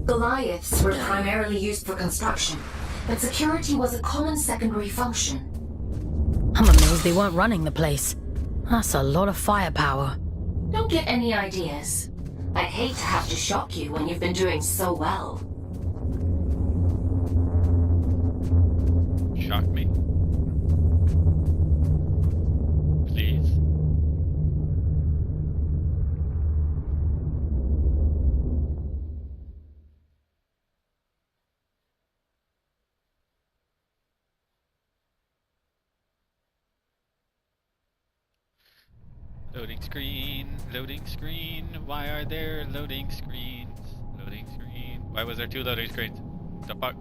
Goliaths were primarily used for construction, but security was a common secondary function. I'm amazed they weren't running the place. That's a lot of firepower. Don't get any ideas. I'd hate to have to shock you when you've been doing so well. Shock me. Please. Loading screen, loading screen. Why are there loading screens? Loading screen. Why was there 2 loading screens? The fuck?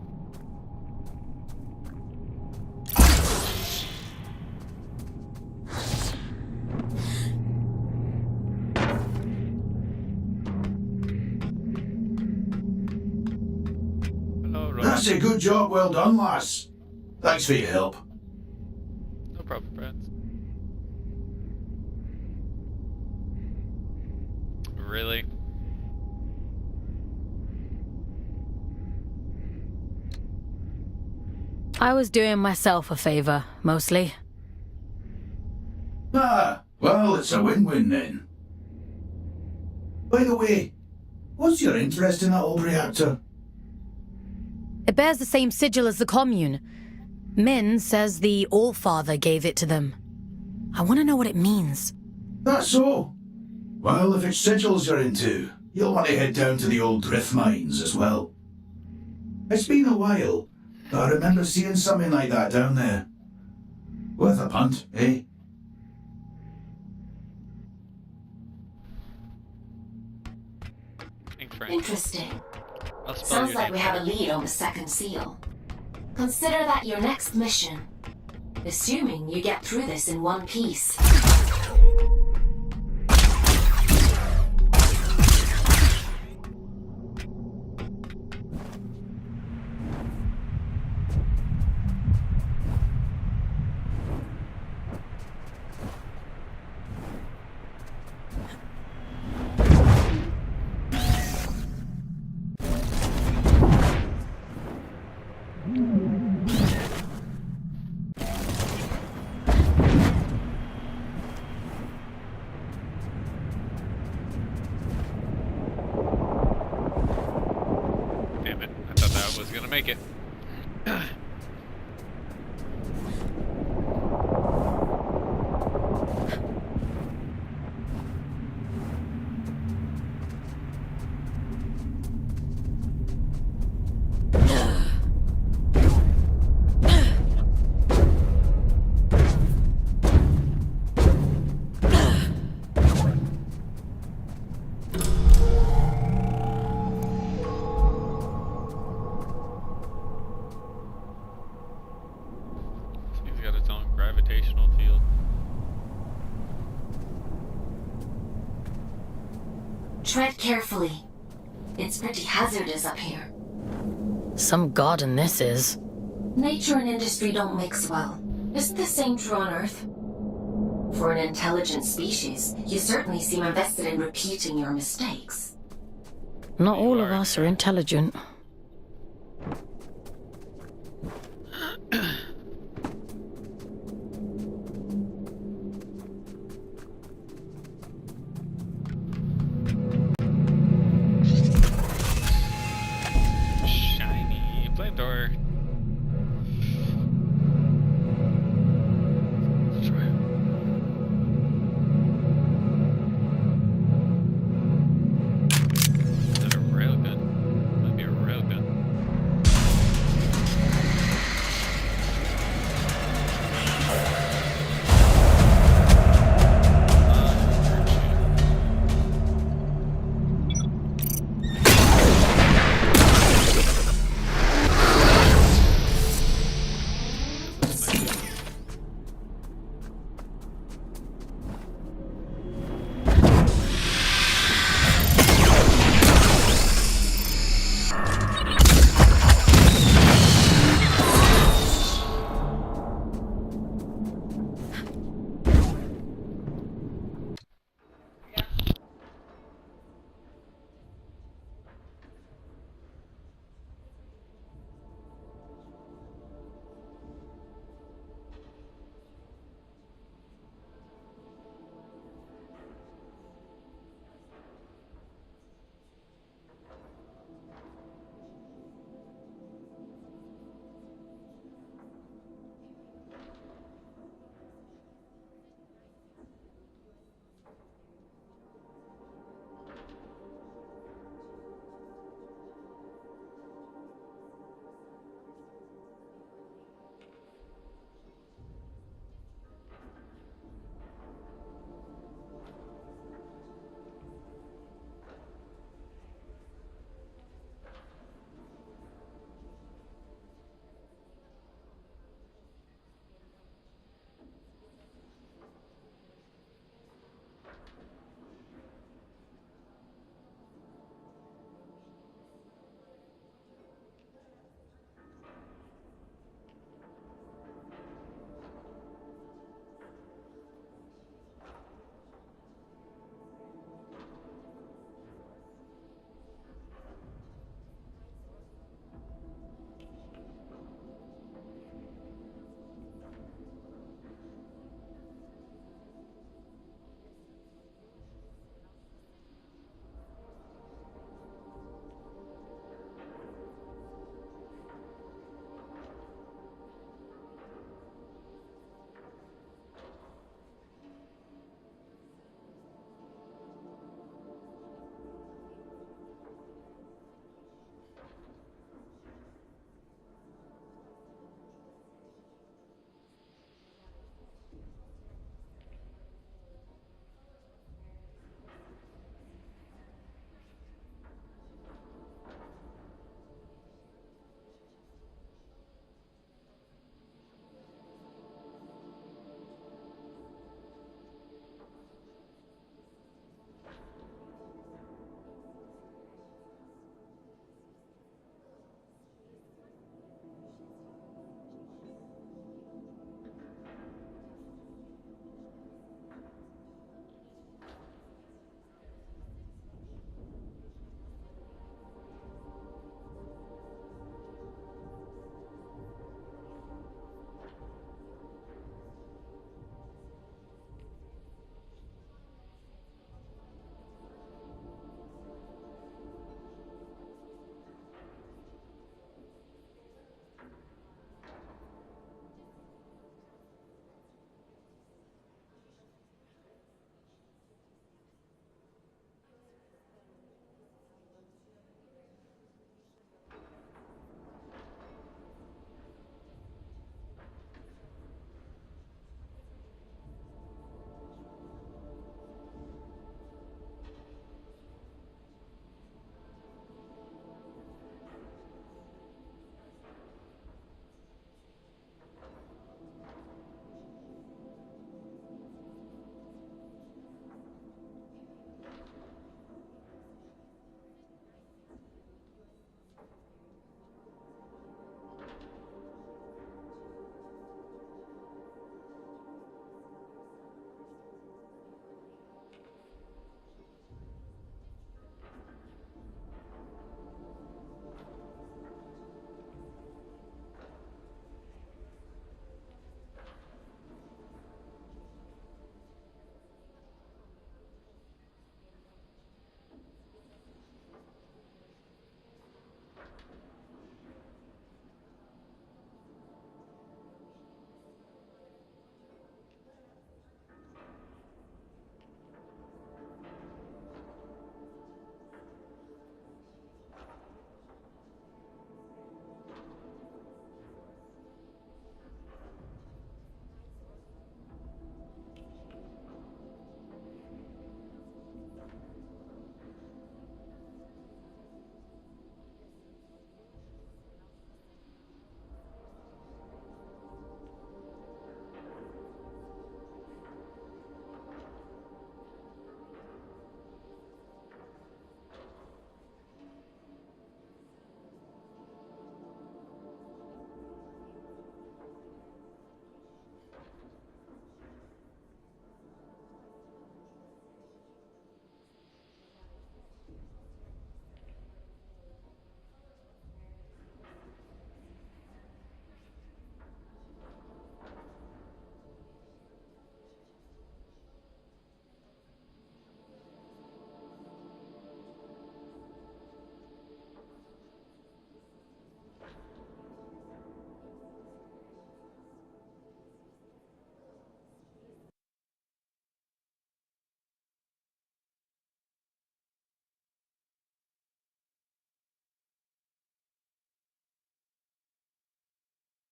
Hello, Roland. That's a good job, well done, lass. Thanks for your help. No problem, friends. Really? I was doing myself a favor, mostly. Ah, well, it's a win-win then. By the way, what's your interest in that old reactor? It bears the same sigil as the commune. Min says the Allfather gave it to them. I want to know what it means. That's so. Well, if it's sigils you're into, you'll want to head down to the old drift mines as well. It's been a while, but I remember seeing something like that down there. Worth a punt, eh? Interesting. Sounds like we have a lead on the second seal. Consider that your next mission. Assuming you get through this in one piece. Make it. Tread carefully. It's pretty hazardous up here. Some garden this is. Nature and industry don't mix well. Isn't the same true on Earth? For an intelligent species, you certainly seem invested in repeating your mistakes. Not all of us are intelligent.